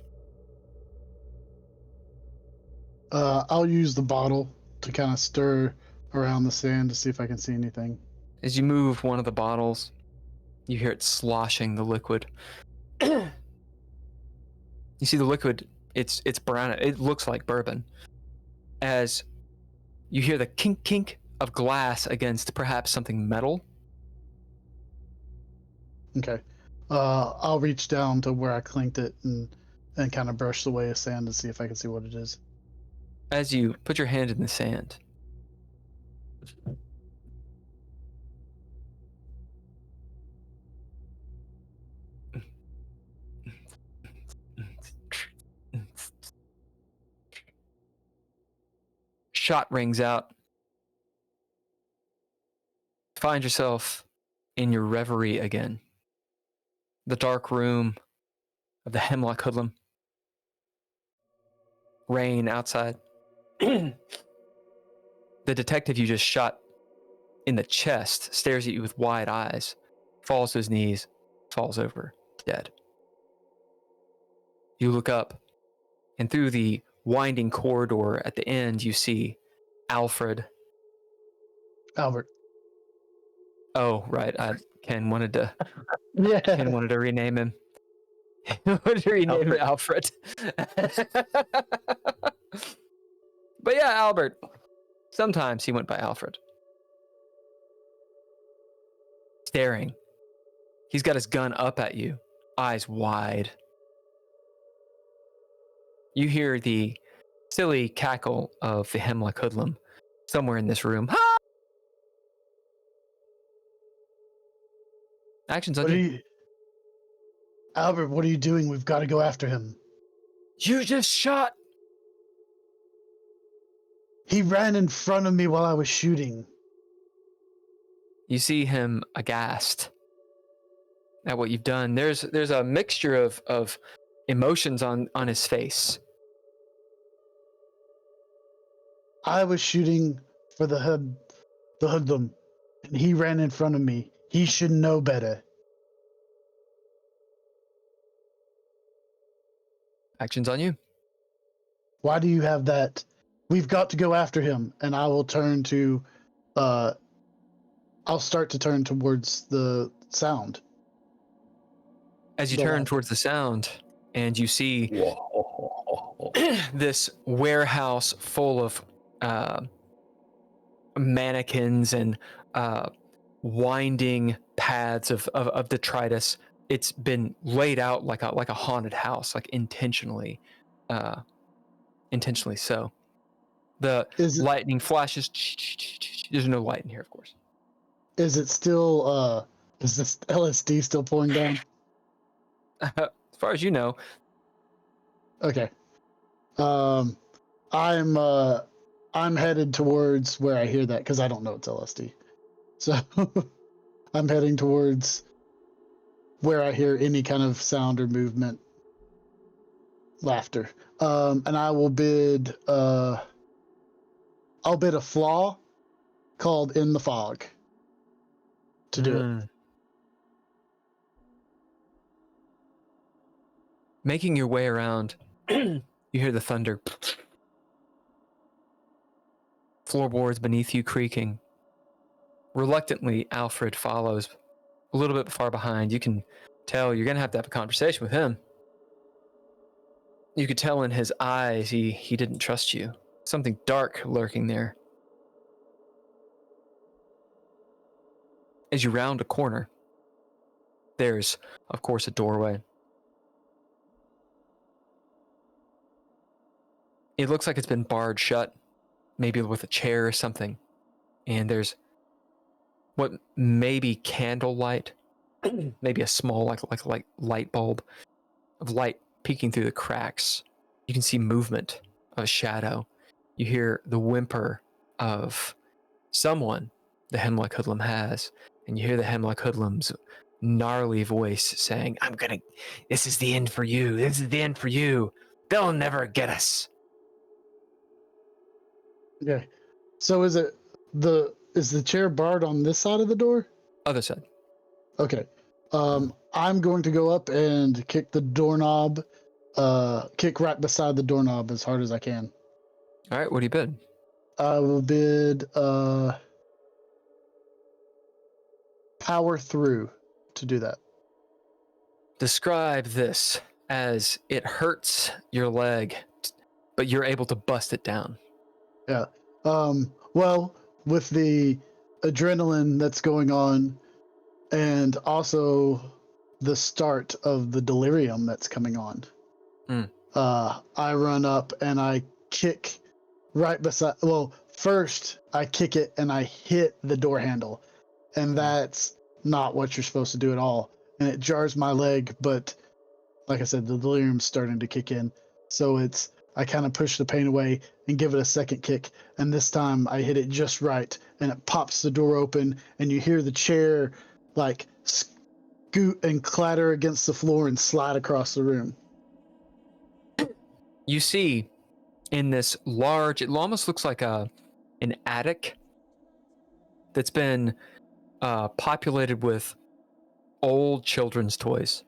I'll use the bottle to kind of stir around the sand to see if I can see anything. As you move one of the bottles, you hear it sloshing the liquid. You see the liquid, it's brown. It looks like bourbon. As you hear the kink kink of glass against perhaps something metal. Okay. I'll reach down to where I clinked it and kind of brush away the sand to see if I can see what it is. As you put your hand in the sand, shot rings out. Find yourself in your reverie again. The dark room of the Hemlock Hoodlum. Rain outside. The detective you just shot in the chest stares at you with wide eyes, falls to his knees, falls over, dead. You look up, and through the winding corridor at the end, you see Alfred. Albert. Oh, right. Ken wanted to. Yeah. Ken wanted to rename him. He wanted to rename him Alfred. But yeah, Albert. Sometimes he went by Alfred. Staring. He's got his gun up at you, eyes wide. You hear the silly cackle of the Hemlock Hoodlum somewhere in this room. Ha! Actions on you. Albert, what are you doing? We've got to go after him. You just shot. He ran in front of me while I was shooting. You see him aghast at what you've done. There's a mixture of emotions on his face. I was shooting for the hoodlum, and he ran in front of me. He should know better. Action's on you. Why do you have that? We've got to go after him. And I will turn to, I'll start to turn towards the sound. As you turn towards the sound and you see this warehouse full of mannequins and winding paths of detritus. It's been laid out like a haunted house, like intentionally so. The lightning flashes. There's no light in here, of course. Is it still? Is this LSD still pulling down? As far as you know. Okay. I'm headed towards where I hear that because I don't know it's LSD. So I'm heading towards where I hear any kind of sound or movement, laughter. And I will bid. I'll bid a flaw called In the Fog to do it. Making your way around, you hear the thunder. Floorboards beneath you creaking. Reluctantly, Alfred follows a little bit far behind. You can tell you're going to have a conversation with him. You could tell in his eyes he didn't trust you. Something dark lurking there. As you round a corner, there's, of course, a doorway. It looks like it's been barred shut, maybe with a chair or something. And there's what may be candlelight, maybe a small like light bulb of light peeking through the cracks. You can see movement of a shadow. You hear the whimper of someone the Hemlock Hoodlum has, and you hear the Hemlock Hoodlum's gnarly voice saying, this is the end for you. This is the end for you. They'll never get us. Okay. So is the chair barred on this side of the door? Other side. Okay. I'm going to go up and kick the doorknob, kick right beside the doorknob as hard as I can. All right, what do you bid? I will bid power through to do that. Describe this as it hurts your leg, but you're able to bust it down. Yeah. Well, with the adrenaline that's going on and also the start of the delirium that's coming on, I run up and I kick right beside. Well, first I kick it and I hit the door handle, and that's not what you're supposed to do at all. And it jars my leg, but like I said, the delirium's starting to kick in. So I kind of push the pain away and give it a second kick. And this time I hit it just right, and it pops the door open, and you hear the chair like scoot and clatter against the floor and slide across the room. You see in this large, it almost looks like an attic that's been populated with old children's toys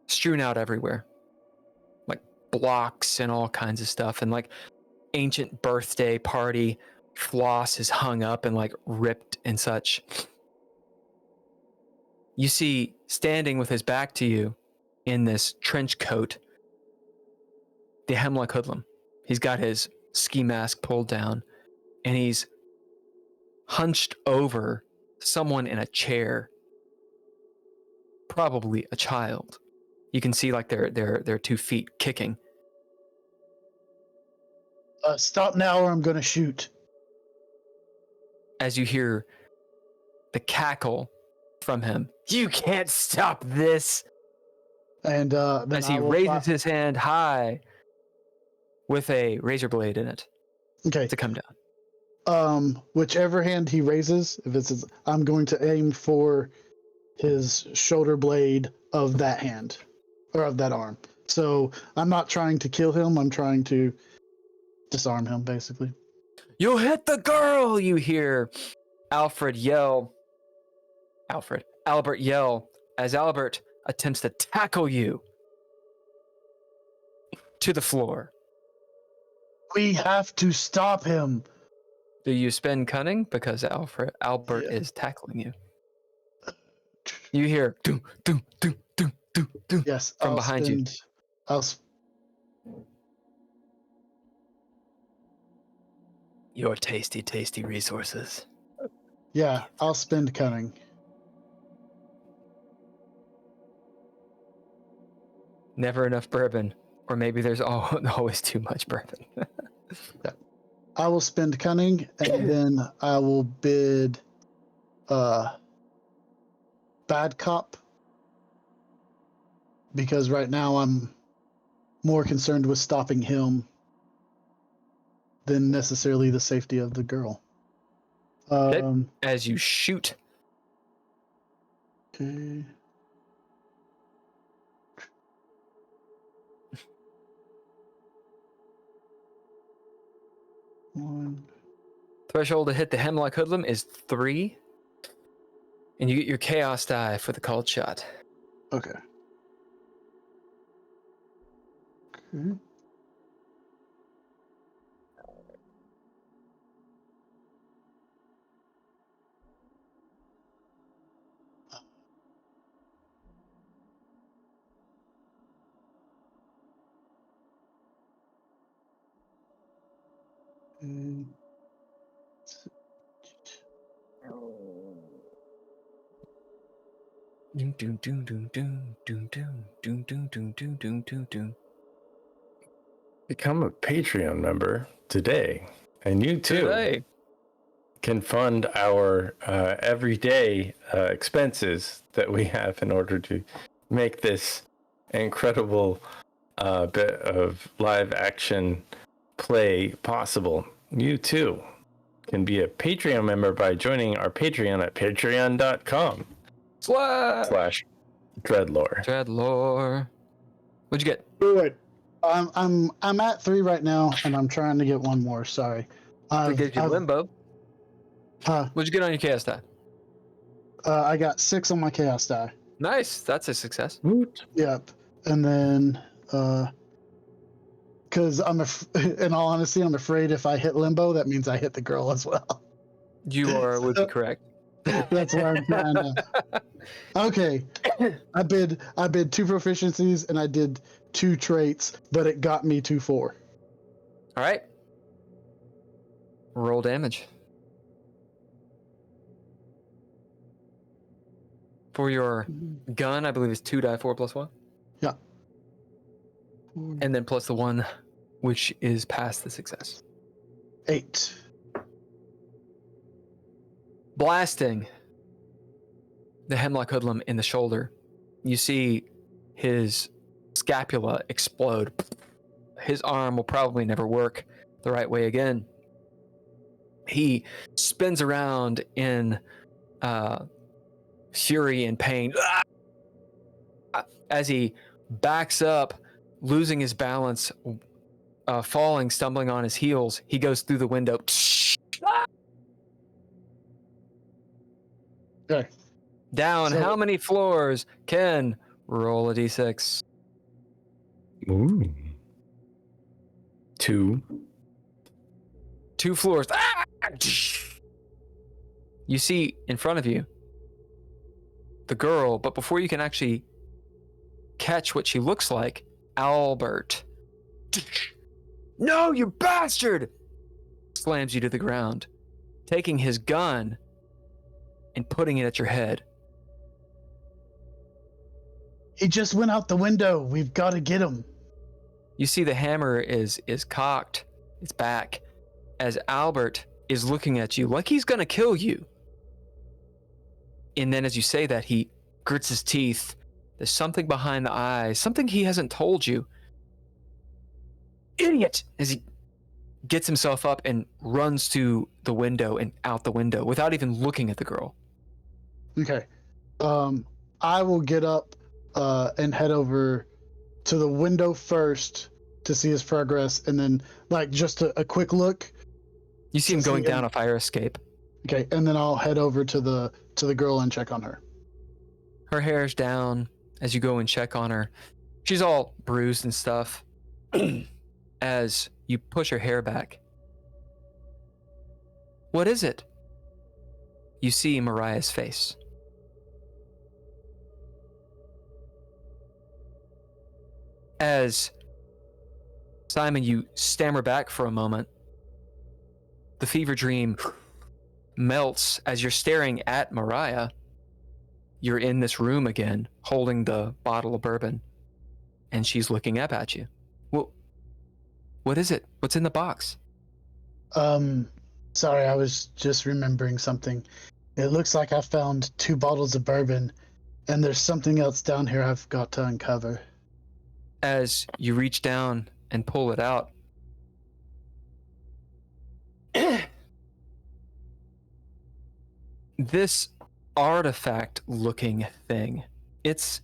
strewn out everywhere, like blocks and all kinds of stuff, and like ancient birthday party floss is hung up and like ripped and such. You see, standing with his back to you in this trench coat, the Hemlock Hoodlum. He's got his ski mask pulled down, and he's hunched over someone in a chair, probably a child. You can see like their 2 feet kicking. Stop now or I'm going to shoot. As you hear the cackle from him. You can't stop this. And then as he raises his hand high with a razor blade in it. Okay. To come down. Whichever hand he raises, I'm going to aim for his shoulder blade of that hand or of that arm. So I'm not trying to kill him. I'm trying to disarm him, basically. You hit the girl! You hear Alfred yell Albert yell as Albert attempts to tackle you to the floor. We have to stop him. Do you spend cunning? Because Albert is tackling you. You hear doom, doom, doom, doom, doom, doom Yes, from behind you. Your tasty, tasty resources. Yeah, I'll spend cunning. Never enough bourbon, or maybe there's always too much bourbon. Yeah. I will spend cunning, and then I will bid bad cop, because right now I'm more concerned with stopping him than necessarily the safety of the girl. As you shoot. Okay. One. Threshold to hit the Hemlock Hoodlum is 3. And you get your Chaos die for the called shot. Okay. Okay. Doom, doom, doom, doom, doom, doom, doom, doom, doom, doom, doom, doom, doom, doom. Become a Patreon member today, and you too can fund our everyday expenses that we have in order to make this incredible bit of live action play possible. You too can be a Patreon member by joining our Patreon at patreon.com/DreadLore. DreadLore. What'd you get? Do it. I'm at 3 right now, and I'm trying to get one more. Sorry. That gives you limbo. What'd you get on your chaos die? I got 6 on my chaos die. Nice. That's a success. Yep. And then, because in all honesty, I'm afraid if I hit limbo, that means I hit the girl as well. You would be correct. That's why I'm trying to. Okay. I bid 2 proficiencies and I did 2 traits, but it got me 2-4. All right. Roll damage. For your gun, I believe it's 2 die 4 plus 1. Yeah. And then plus the 1, which is past the success. 8. Blasting the Hemlock Hoodlum in the shoulder. You see his scapula explode. His arm will probably never work the right way again. He spins around in fury and pain as he backs up, losing his balance, falling, stumbling on his heels. He goes through the window. Okay. Down. So, how many floors? Ken, roll a d6. Ooh. 2. 2 floors. You see in front of you the girl, but before you can actually catch what she looks like, Albert. No, you bastard! Slams you to the ground, taking his gun and putting it at your head. He just went out the window. We've got to get him. You see the hammer is cocked. It's back as Albert is looking at you like he's going to kill you. And then as you say that, he grits his teeth. There's something behind the eyes, something he hasn't told you. Idiot! As he gets himself up and runs to the window and out the window without even looking at the girl. Okay. I will get up and head over to the window first to see his progress, and then like just a quick look. You see him going down a fire escape. Okay, and then I'll head over to the girl and check on her. Her hair's down as you go and check on her. She's all bruised and stuff. As you push her hair back. What is it? You see Mariah's face. As Simon, you stammer back for a moment. The fever dream melts as you're staring at Mariah. You're in this room again, holding the bottle of bourbon, and she's looking up at you. Well, what is it? What's in the box? Sorry, I was just remembering something. It looks like I found 2 bottles of bourbon, and there's something else down here I've got to uncover. As you reach down and pull it out, this artifact-looking thing, it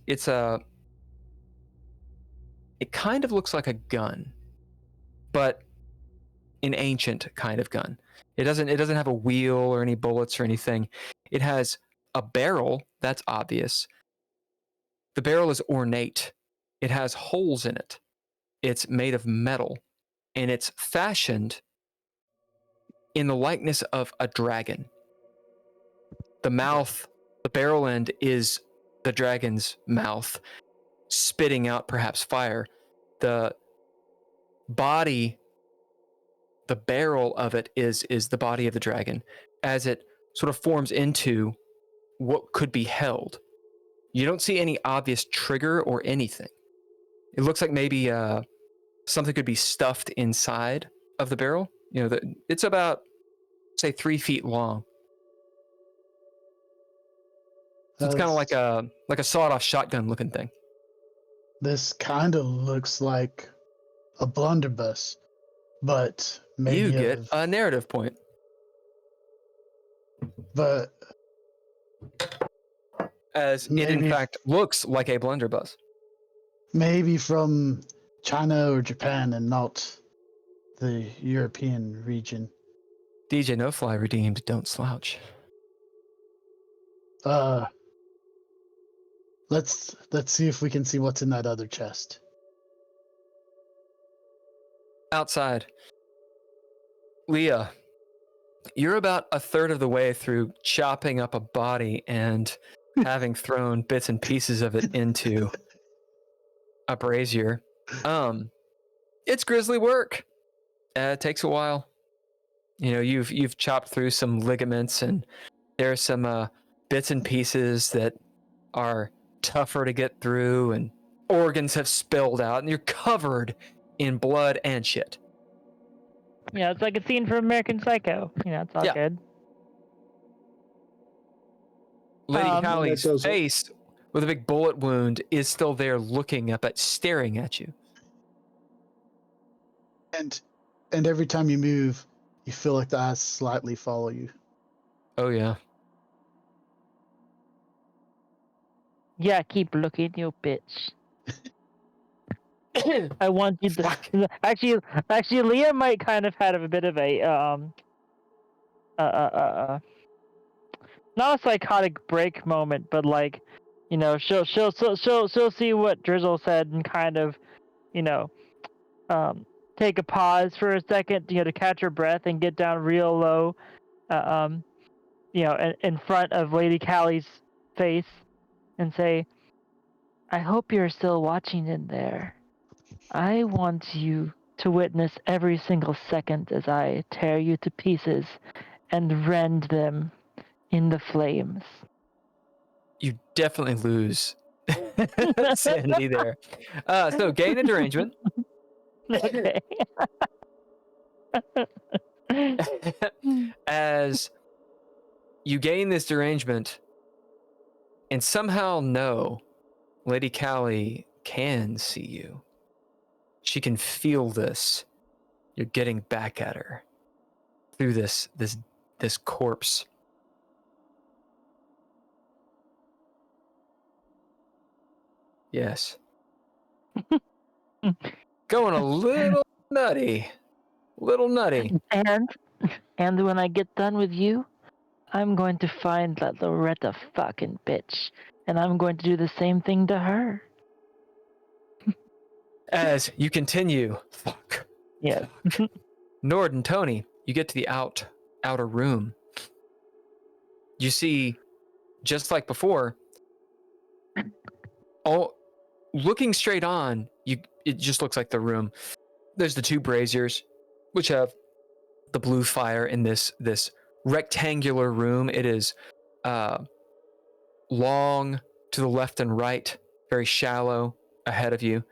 kind of looks like a gun, but an ancient kind of gun. It doesn't have a wheel or any bullets or anything. It has a barrel, that's obvious. The barrel is ornate. It has holes in it. It's made of metal, and it's fashioned in the likeness of a dragon. The mouth, the barrel end is the dragon's mouth, spitting out perhaps fire. The body, the barrel of it is the body of the dragon as it sort of forms into what could be held. You don't see any obvious trigger or anything. It looks like maybe something could be stuffed inside of the barrel. You know, it's about, say, 3 feet long. So it's kind of like a sawed-off shotgun looking thing. This kind of looks like a blunderbuss, but maybe you get a narrative point. But as it in fact looks like a blunderbuss. Maybe from China or Japan and not the European region. DJ No Fly redeemed, don't slouch. Let's see if we can see what's in that other chest. Outside, Leah, you're about a third of the way through chopping up a body and having thrown bits and pieces of it into a brazier. It's grisly work. It takes a while. You know, you've chopped through some ligaments, and there's some bits and pieces that are tougher to get through, and organs have spilled out, and you're covered in blood and shit. Yeah, it's like a scene from American Psycho. You know, it's all good. Lady Callie's face with a big bullet wound is still there, looking up staring at you. And every time you move, you feel like the eyes slightly follow you. Oh yeah. Yeah, keep looking, you bitch. I want you to. Actually, Leah might kind of have a bit of a not a psychotic break moment, but like, you know, she'll see what Drizzle said and kind of, you know, take a pause for a second, you know, to catch her breath and get down real low, you know, in front of Lady Callie's face, and say, "I hope you're still watching in there. I want you to witness every single second as I tear you to pieces and rend them in the flames." You definitely lose sanity there. So gain a derangement. Okay. As you gain this derangement and somehow know Lady Callie can see you. She can feel this. You're getting back at her through this corpse. Yes. Going a little nutty. And when I get done with you, I'm going to find that Loretta fucking bitch, and I'm going to do the same thing to her. As you continue, Yeah. Nord and Tony, you get to the outer room. You see, just like before, looking straight on, it just looks like the room. There's the two braziers, which have the blue fire in this rectangular room. It is long to the left and right, very shallow ahead of you.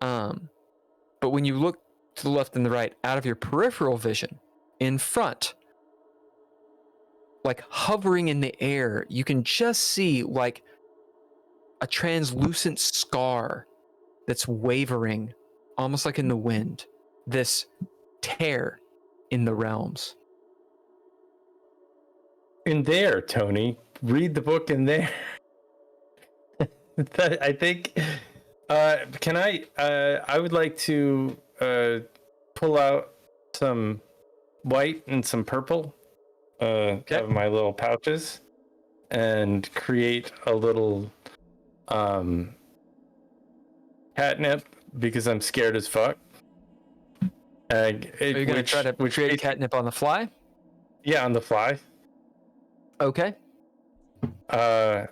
But when you look to the left and the right, out of your peripheral vision, in front, like hovering in the air, you can just see like a translucent scar that's wavering, almost like in the wind. This tear in the realms. In there, Tony. Read the book in there. I think. Can I? I would like to pull out some white and some purple out of my little pouches and create a little catnip because I'm scared as fuck. Are you going to try to create catnip on the fly? Yeah, on the fly. Okay. So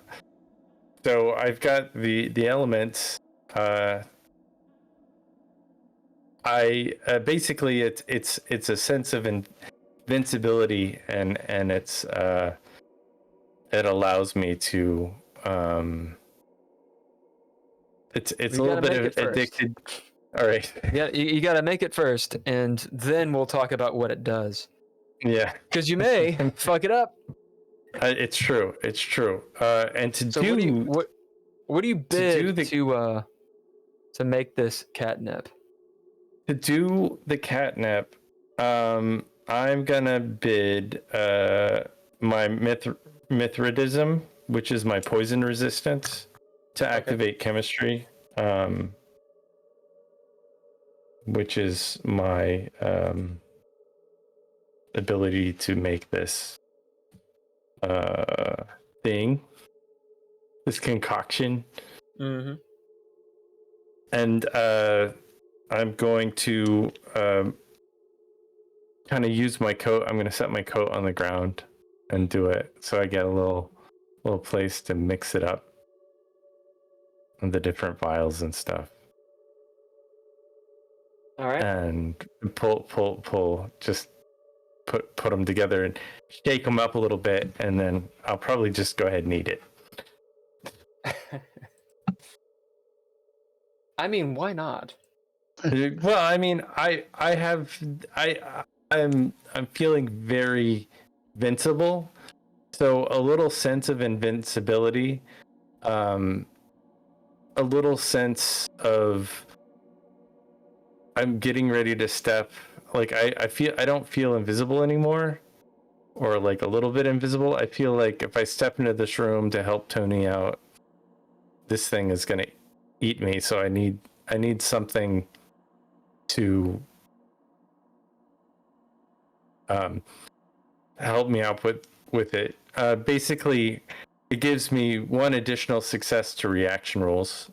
I've got the elements. I basically it's a sense of invincibility, and it's it allows me to it's a little bit of addicted. All right. Yeah, you got to make it first, and then we'll talk about what it does. Yeah, because you may fuck it up. It's true. It's true. And to so do what do you bid to make this catnip? To do the catnip, I'm gonna bid my Mithridism, which is my poison resistance, to activate chemistry, which is my ability to make this thing, this concoction. Mm-hmm. And I'm going to kind of use my coat. I'm going to set my coat on the ground and do it, so I get a little place to mix it up, and the different vials and stuff. All right. And pull. Just put them together and shake them up a little bit, and then I'll probably just go ahead and eat it. I mean, why not? Well, I mean, I'm feeling very invincible, so a little sense of invincibility, a little sense of I'm getting ready to step. Like I don't feel invisible anymore, or like a little bit invisible. I feel like if I step into this room to help Tony out, this thing is gonna eat me. So I need something to help me out with it. Basically, it gives me one additional success to reaction rolls,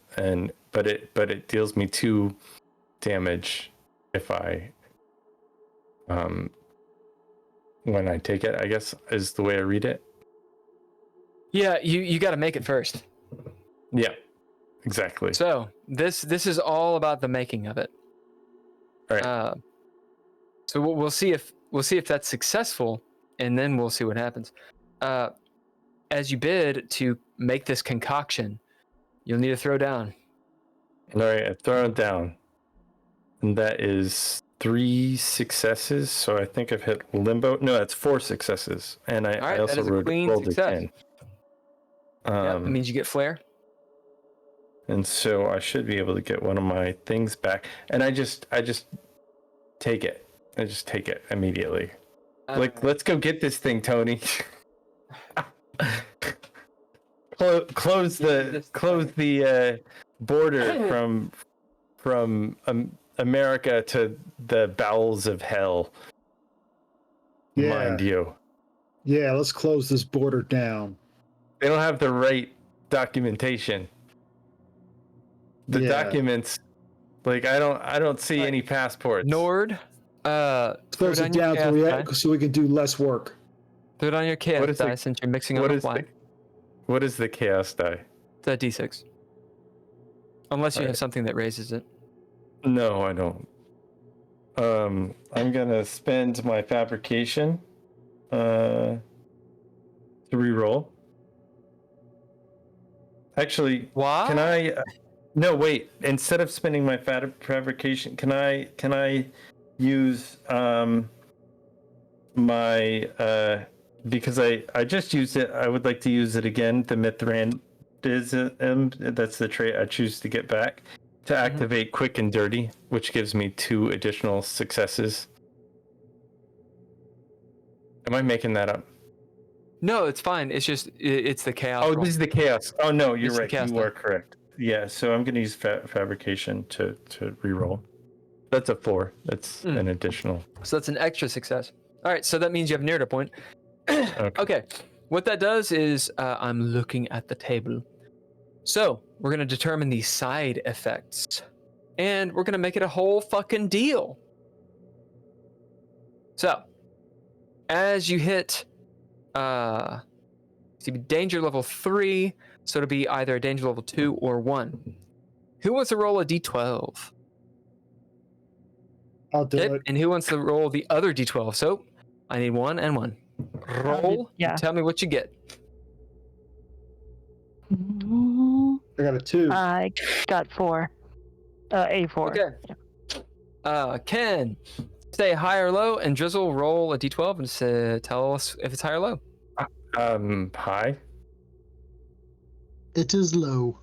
but it deals me 2 damage if I when I take it, I guess, is the way I read it. Yeah, you got to make it first. Yeah, exactly. So this is all about the making of it. All right. So we'll see if that's successful, and then we'll see what happens. As you bid to make this concoction, you'll need to throw down. All right, I throw it down, and that is 3 successes. So I think I've hit limbo. No, that's 4 successes, and I also rolled a 10. That means you get flare. And so I should be able to get one of my things back. And I just take it. I just take it immediately. Let's go get this thing, Tony. Close the border from America to the bowels of hell. Yeah. Mind you. Yeah, let's close this border down. They don't have the right documentation. The documents, like I don't see any passports. Nord, close it down so we can do less work. Throw it on your chaos die since you're mixing on the fly. What is the chaos die? It's a D6. Unless you have something that raises it. No, I don't. I'm gonna spend my fabrication to re-roll. Actually, why? Can I? No, wait. Instead of spending my fabrication, can I use my because I just used it. I would like to use it again. The Mithrandism. That's the trait I choose to get back to activate Quick and Dirty, which gives me 2 additional successes. Am I making that up? No, it's fine. It's just it's the chaos. Oh, this is the chaos. Oh no, you're right. You are correct. Yeah, so I'm gonna use fabrication to reroll. That's a 4. That's an additional. So that's an extra success. All right, so that means you have near to point. Okay. What that does is I'm looking at the table. So we're gonna determine the side effects, and we're gonna make it a whole fucking deal. So as you hit danger level 3, so it'll be either a danger level 2 or 1. Who wants to roll a d12? I'll do it. And who wants to roll the other d12? So I need 1 and 1. Roll. Yeah. Tell me what you get. I got a 2. I got 4. A4. Okay. Ken, stay high or low, and Drizzle roll a d12 and tell us if it's high or low. High. It is low.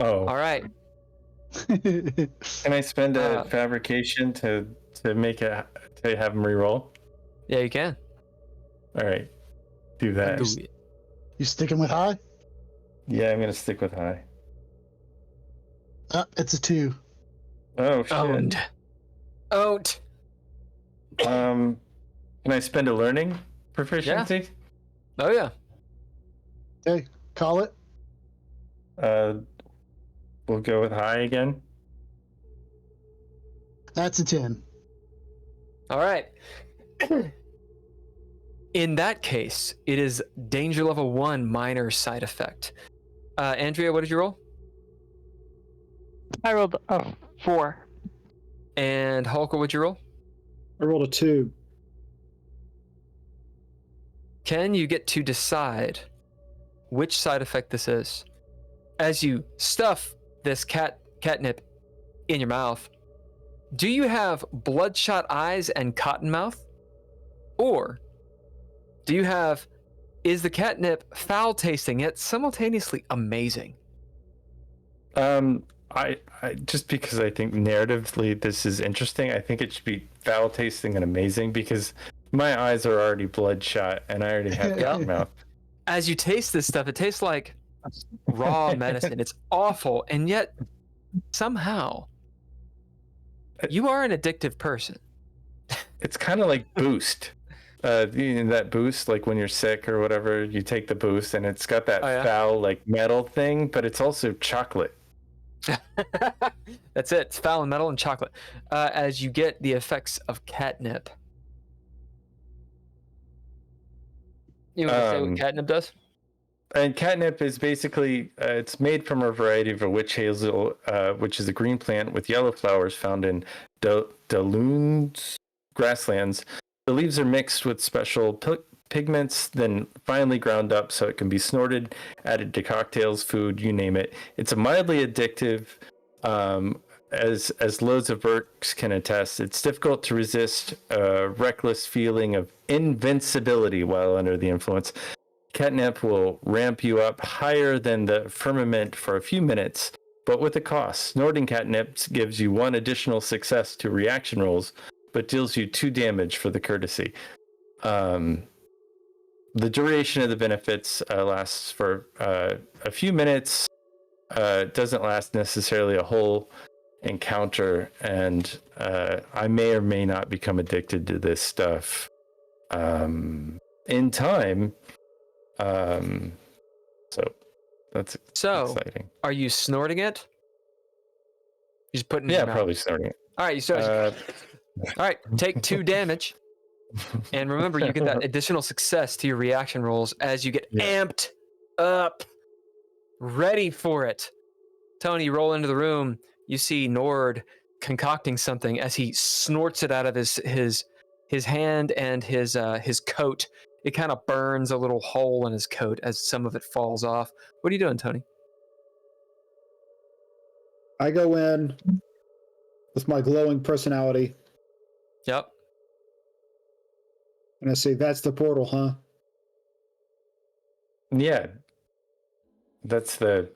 Oh. All right. Can I spend a fabrication to make it to have him reroll? Yeah, you can. All right. Do that. You sticking with high? Yeah, I'm gonna stick with high. It's a 2. Oh shit. Owned. Can I spend a learning proficiency? Yeah. Oh yeah. Okay, call it. We'll go with high again. That's a 10. All right. In that case, it is danger level 1 minor side effect. Andrea, what did you roll? I rolled a 4. And Hulker, what'd you roll? I rolled a 2. Ken, you get to decide which side effect this is. As you stuff this catnip in your mouth, do you have bloodshot eyes and cotton mouth? Or do you have, is the catnip foul tasting yet simultaneously amazing? I just because I think narratively this is interesting, I think it should be foul tasting and amazing because my eyes are already bloodshot and I already have cotton mouth. As you taste this stuff, it tastes like raw medicine. It's awful, and yet somehow you are an addictive person. It's kind of like Boost. That Boost, like when you're sick or whatever, you take the Boost and it's got that foul like metal thing, but it's also chocolate. That's it. It's foul and metal and chocolate. As you get the effects of catnip. You want to say what catnip does? And catnip is basically, it's made from a variety of a witch hazel, which is a green plant with yellow flowers found in Daloon's grasslands. The leaves are mixed with special pigments, then finely ground up so it can be snorted, added to cocktails, food, you name it. It's a mildly addictive, as loads of works can attest. It's difficult to resist a reckless feeling of invincibility while under the influence. Catnip will ramp you up higher than the firmament for a few minutes, but with a cost. Snorting catnip gives you 1 additional success to reaction rolls, but deals you 2 damage for the courtesy. The duration of the benefits lasts for a few minutes. Doesn't last necessarily a whole encounter, and I may or may not become addicted to this stuff. in time. So that's exciting. Are you snorting it? You just putting it in your mouth? Probably snorting it. All right, all right, take 2 damage. And remember, you get that additional success to your reaction rolls as you get amped up, ready for it. Tony, you roll into the room. You see Nord concocting something as he snorts it out of his hand and his coat. It kind of burns a little hole in his coat as some of it falls off. What are you doing, Tony? I go in with my glowing personality. Yep. And I say, "That's the portal, huh?" Yeah. That's the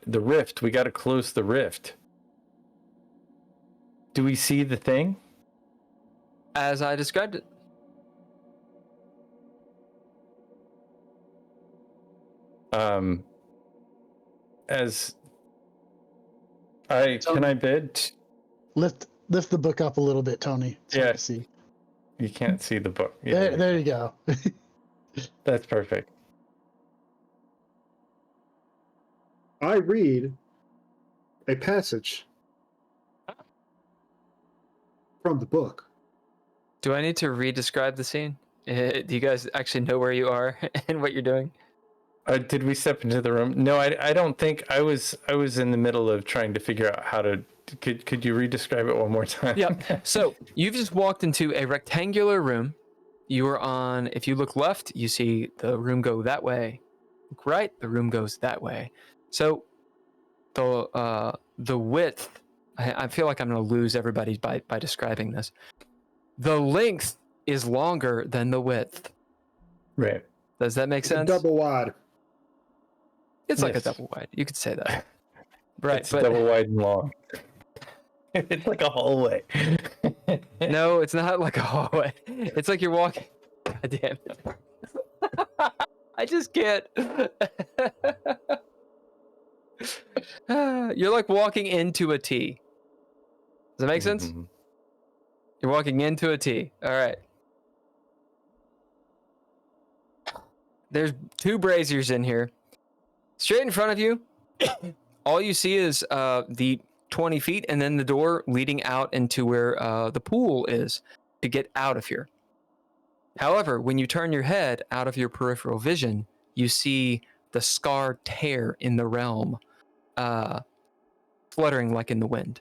rift. We got to close the rift. Do we see the thing? As I described it. Can I bid? Lift the book up a little bit, Tony. Yeah. See. You can't see the book. Yeah, There you go. That's perfect. I read a passage from the book. Do I need to re-describe the scene? Do you guys actually know where you are and what you're doing? Did we step into the room? No, I don't think I was in the middle of trying to figure out how to. Could you re-describe it one more time? Yep. So you've just walked into a rectangular room. You are on. If you look left, you see the room go that way. Look right, the room goes that way. So the width. I feel like I'm going to lose everybody by describing this. The length is longer than the width. Right. Does that make sense? Double wide. It's like a double wide. You could say that. Right. It's double wide and long. It's like a hallway. No, it's not like a hallway. It's like you're walking. God damn it. I just can't. You're like walking into a T. Does that make sense? Mm-hmm. You're walking into a T. All right. There's 2 braziers in here. Straight in front of you, all you see is the 20 feet and then the door leading out into where the pool is to get out of here. However, when you turn your head out of your peripheral vision, you see the scarred tear in the realm fluttering like in the wind.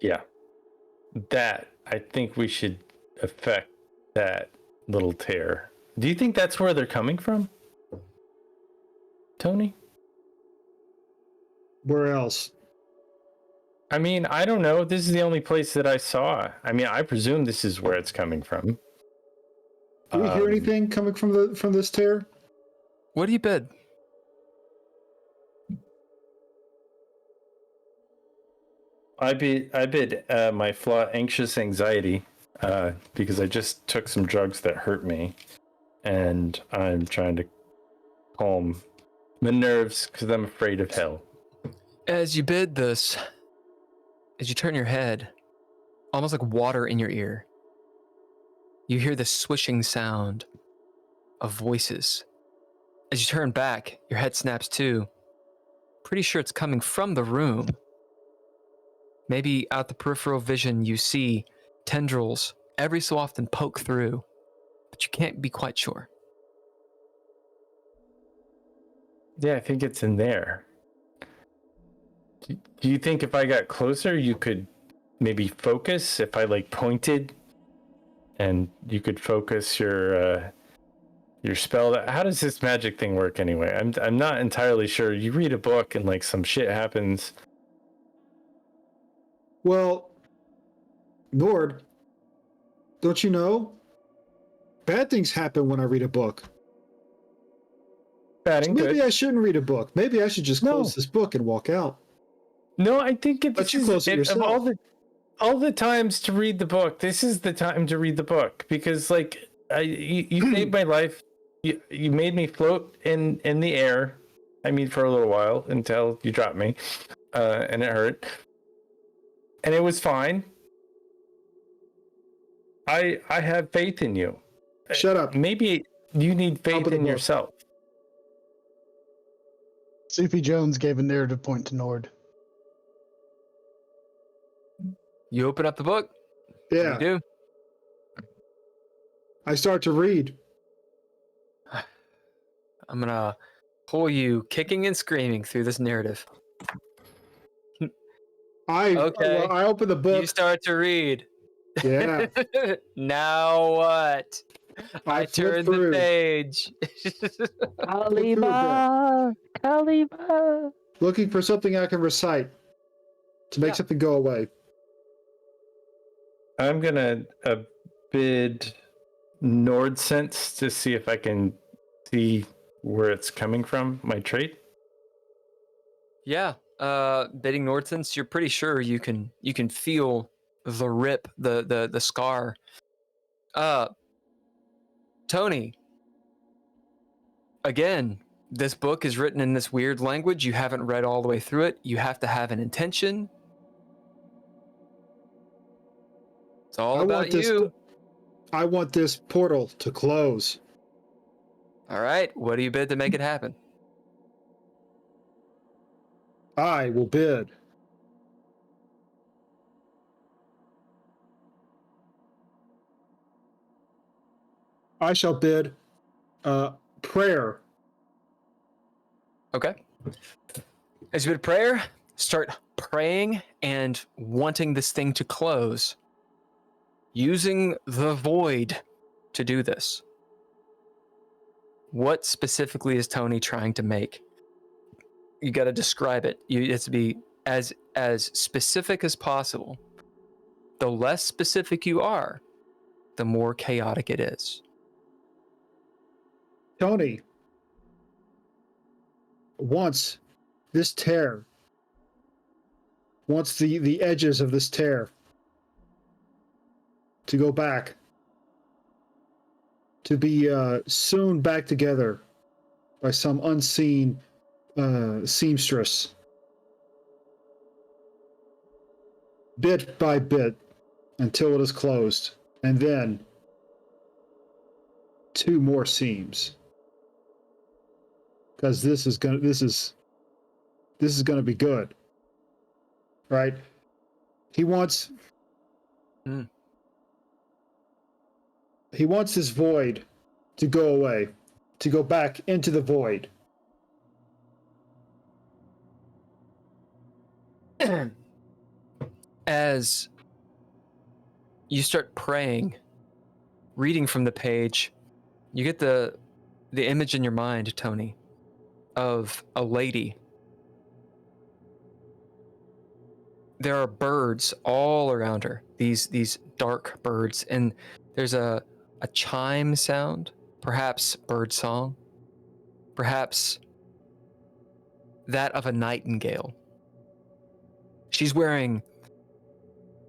Yeah. That, I think we should affect that little tear. Do you think that's where they're coming from? Tony? Where else? I mean, I don't know. This is the only place that I saw. I mean, I presume this is where it's coming from. Do we hear anything coming from this tear? What do you bid? I bid my flaw anxious anxiety because I just took some drugs that hurt me, and I'm trying to calm my nerves because I'm afraid of hell. As you bid this, as you turn your head, almost like water in your ear, you hear the swishing sound of voices. As you turn back, your head snaps too. Pretty sure it's coming from the room. Maybe out the peripheral vision, you see tendrils every so often poke through, but you can't be quite sure. Yeah, I think it's in there. Do you think if I got closer, you could maybe focus? If I like pointed, and you could focus your spell? How does this magic thing work anyway? I'm not entirely sure. You read a book and like some shit happens. Well, Nord, don't you know? Bad things happen when I read a book. Bad and Maybe good. I shouldn't read a book. Maybe I should just close this book and walk out. No, I think But you close it yourself. Of all the times to read the book, this is the time to read the book because, like, you saved my life. You made me float in the air. I mean, for a little while until you dropped me, and it hurt, and it was fine. I have faith in you. Shut up. Maybe you need faith in book. yourself. Sophie Jones gave a narrative point to Nord. You open up the book. Yeah. You do. I start to read. I'm gonna pull you kicking and screaming through this narrative. I open the book. You start to read. Yeah. Now what? I turn the page. Kalima, Kalima. Looking for something I can recite to make something go away. I'm gonna bid Nord sense to see if I can see where it's coming from. My trait. Yeah. Bidding Nordsense, you're pretty sure you can feel the rip, the scar. Tony, again, this book is written in this weird language. You haven't read all the way through it. You have to have an intention. It's all about you. I want this portal to close. All right. What do you bid to make it happen? I will bid. I shall bid prayer. Okay. As you bid prayer, start praying and wanting this thing to close. Using the void to do this. What specifically is Tony trying to make? You got to describe it. You have to be as specific as possible. The less specific you are, the more chaotic it is. Tony wants this tear, wants the edges of this tear to go back, to be sewn back together by some unseen seamstress, bit by bit, until it is closed, and then 2 more seams. Because this is gonna be good, right? He wants this void to go away, to go back into the void. As you start praying, reading from the page, you get the image in your mind, Tony, of a lady. There are birds all around her, these dark birds, and there's a chime sound, perhaps bird song, perhaps that of a nightingale. She's wearing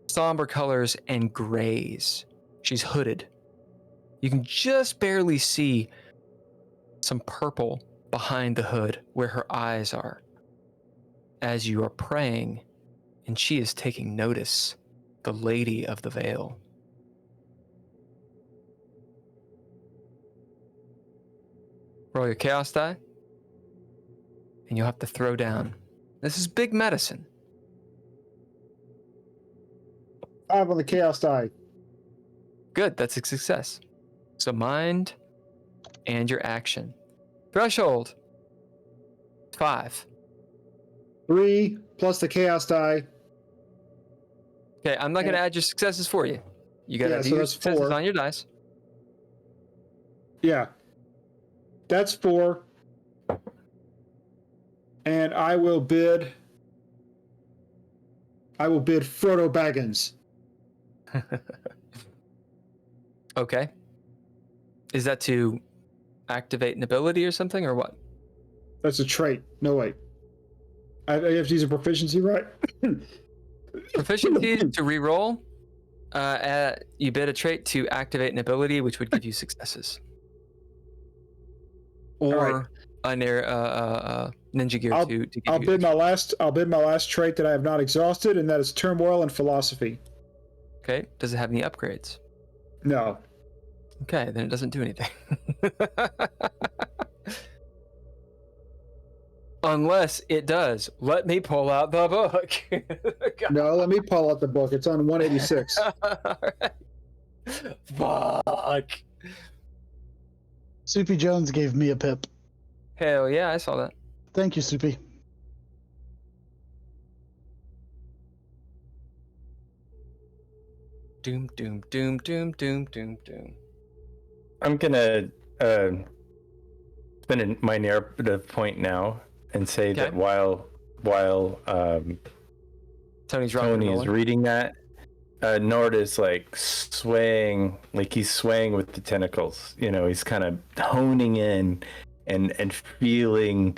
somber colors and grays. She's hooded. You can just barely see some purple behind the hood where her eyes are as you are praying, and she is taking notice, the Lady of the Veil. Roll your chaos die, and you'll have to throw down. This is big medicine. 5 on the chaos die. Good, that's a success. So mind and your action. Threshold 5. 3 plus the chaos die. Okay, I'm not going to add your successes for you. You got to do your successes 4 on your dice. Yeah. That's 4. And I will bid Frodo Baggins. Okay. Is that to activate an ability or something, or what? That's a trait. No, wait. I have to use a proficiency, right? Proficiency to reroll. You bid a trait to activate an ability, which would give you successes. Or a ninja gear to give I'll bid my last trait that I have not exhausted, and that is turmoil and philosophy. Okay. Does it have any upgrades? No. Okay, then it doesn't do anything. Unless it does. Let me pull out the book. No, let me pull out the book. It's on 186. Alright. Fuck. Soupy Jones gave me a pip. Hell yeah, I saw that. Thank you, Soupy. Doom, doom, doom, doom, doom, doom, doom. I'm gonna spin in my narrative point now and say that while Tony's Tony is reading that, Nord is like swaying, like he's swaying with the tentacles. You know, he's kind of honing in and feeling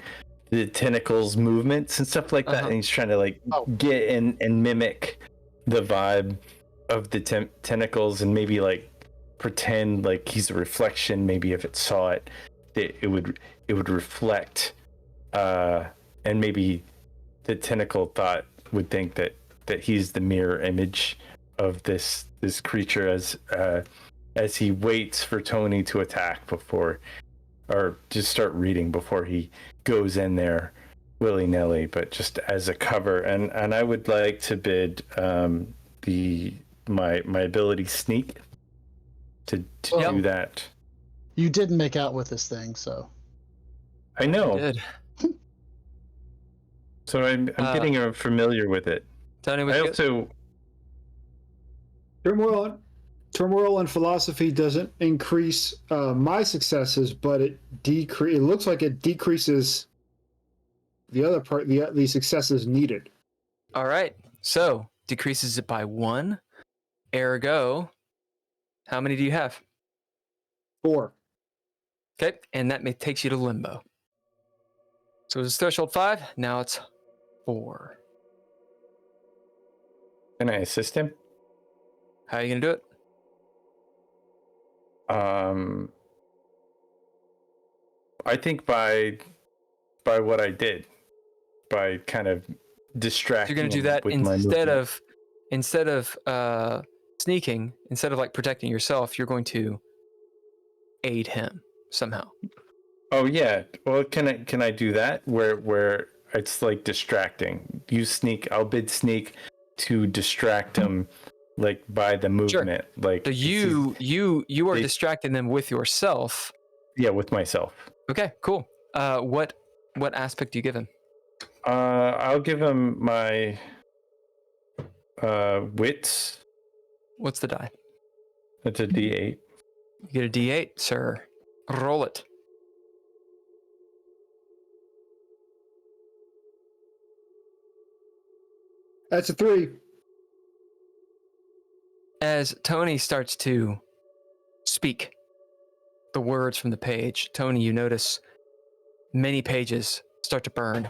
the tentacles movements and stuff like that, and he's trying to like get in and mimic the vibe of the tentacles and maybe like pretend like he's a reflection. Maybe if it saw it, it would reflect, and maybe the tentacle would think that he's the mirror image of this creature as he waits for Tony to attack before, or just start reading before he goes in there willy-nilly, but just as a cover. And I would like to bid my ability sneak to do that. You didn't make out with this thing, so I know. You did. So I'm getting familiar with it. Tony, I also Turmoil and philosophy doesn't increase my successes, but it looks like it decreases the other part, the successes needed. All right, so decreases it by 1. Ergo, how many do you have? 4. Okay, and that takes you to limbo. So it was threshold 5. Now it's 4. Can I assist him? How are you gonna do it? I think by what I did, by kind of distracting. So you're gonna do that instead of sneaking, instead of like protecting yourself, you're going to aid him somehow. Oh yeah. Well, can I do that where it's like distracting? You sneak. I'll bid sneak to distract him, like by the movement. Sure. Like so you are distracting them with yourself. Yeah, with myself. Okay, cool. What aspect do you give him? I'll give him my wits. What's the die? It's a D8. You get a D8, sir. Roll it. That's a 3. As Tony starts to speak the words from the page, Tony, you notice many pages start to burn.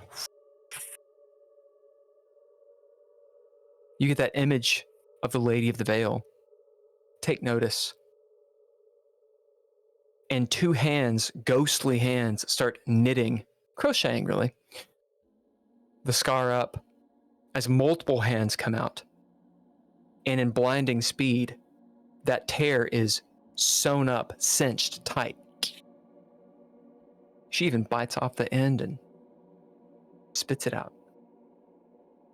You get that image of the Lady of the Veil. Take notice. And 2 hands, ghostly hands, start knitting, crocheting really, the scar up as multiple hands come out. And in blinding speed, that tear is sewn up, cinched tight. She even bites off the end and spits it out.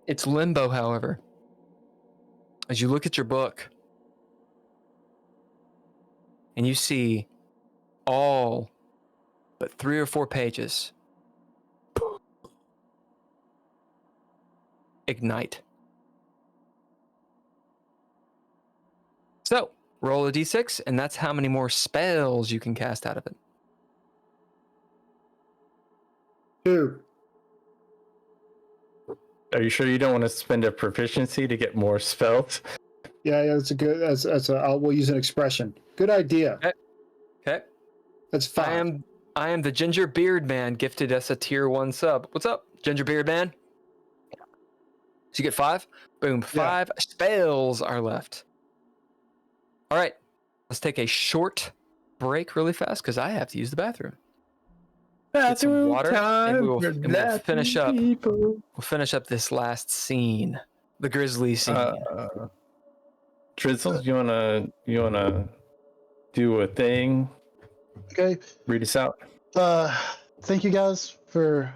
It's limbo, however. As you look at your book, and you see all but 3 or 4 pages ignite. So, roll a d6, and that's how many more spells you can cast out of it. 2. Are you sure you don't want to spend a proficiency to get more spells? Yeah, that's a good. We'll use an expression. Good idea. Okay. That's fine. I am the Ginger Beard Man, gifted us a tier 1 sub. What's up, Ginger Beard Man? So you get 5. Boom. 5 spells are left. All right. Let's take a short break really fast because I have to use the bathroom. Get some water, and we'll finish up. We'll finish up this last scene, the Grizzly scene. Drizzle, you wanna do a thing. Okay. Read us out. Thank you guys for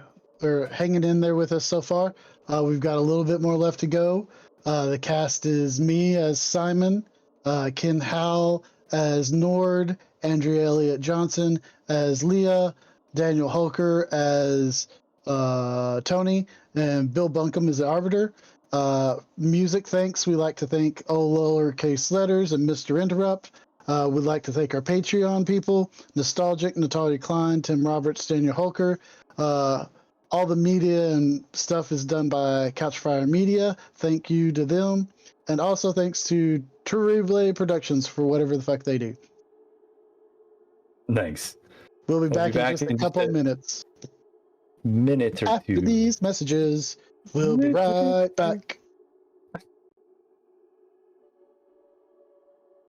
hanging in there with us so far. We've got a little bit more left to go. The cast is me as Simon, Ken Howl as Nord, Andrea Elliott-Johnson as Leah, Daniel Holker as Tony, and Bill Bunkum as the Arbiter. Music thanks. We like to thank lowercase letters and Mr. Interrupt. We'd like to thank our Patreon people, Nostalgic, Natalia Cline, Tim Roberts, Daniel Holker. All the media and stuff is done by Couchfire Media. Thank you to them. And also thanks to Terrible Productions for whatever the fuck they do. Thanks. We'll be back in just a couple of minutes. Minute or After two. these messages, we'll be right back.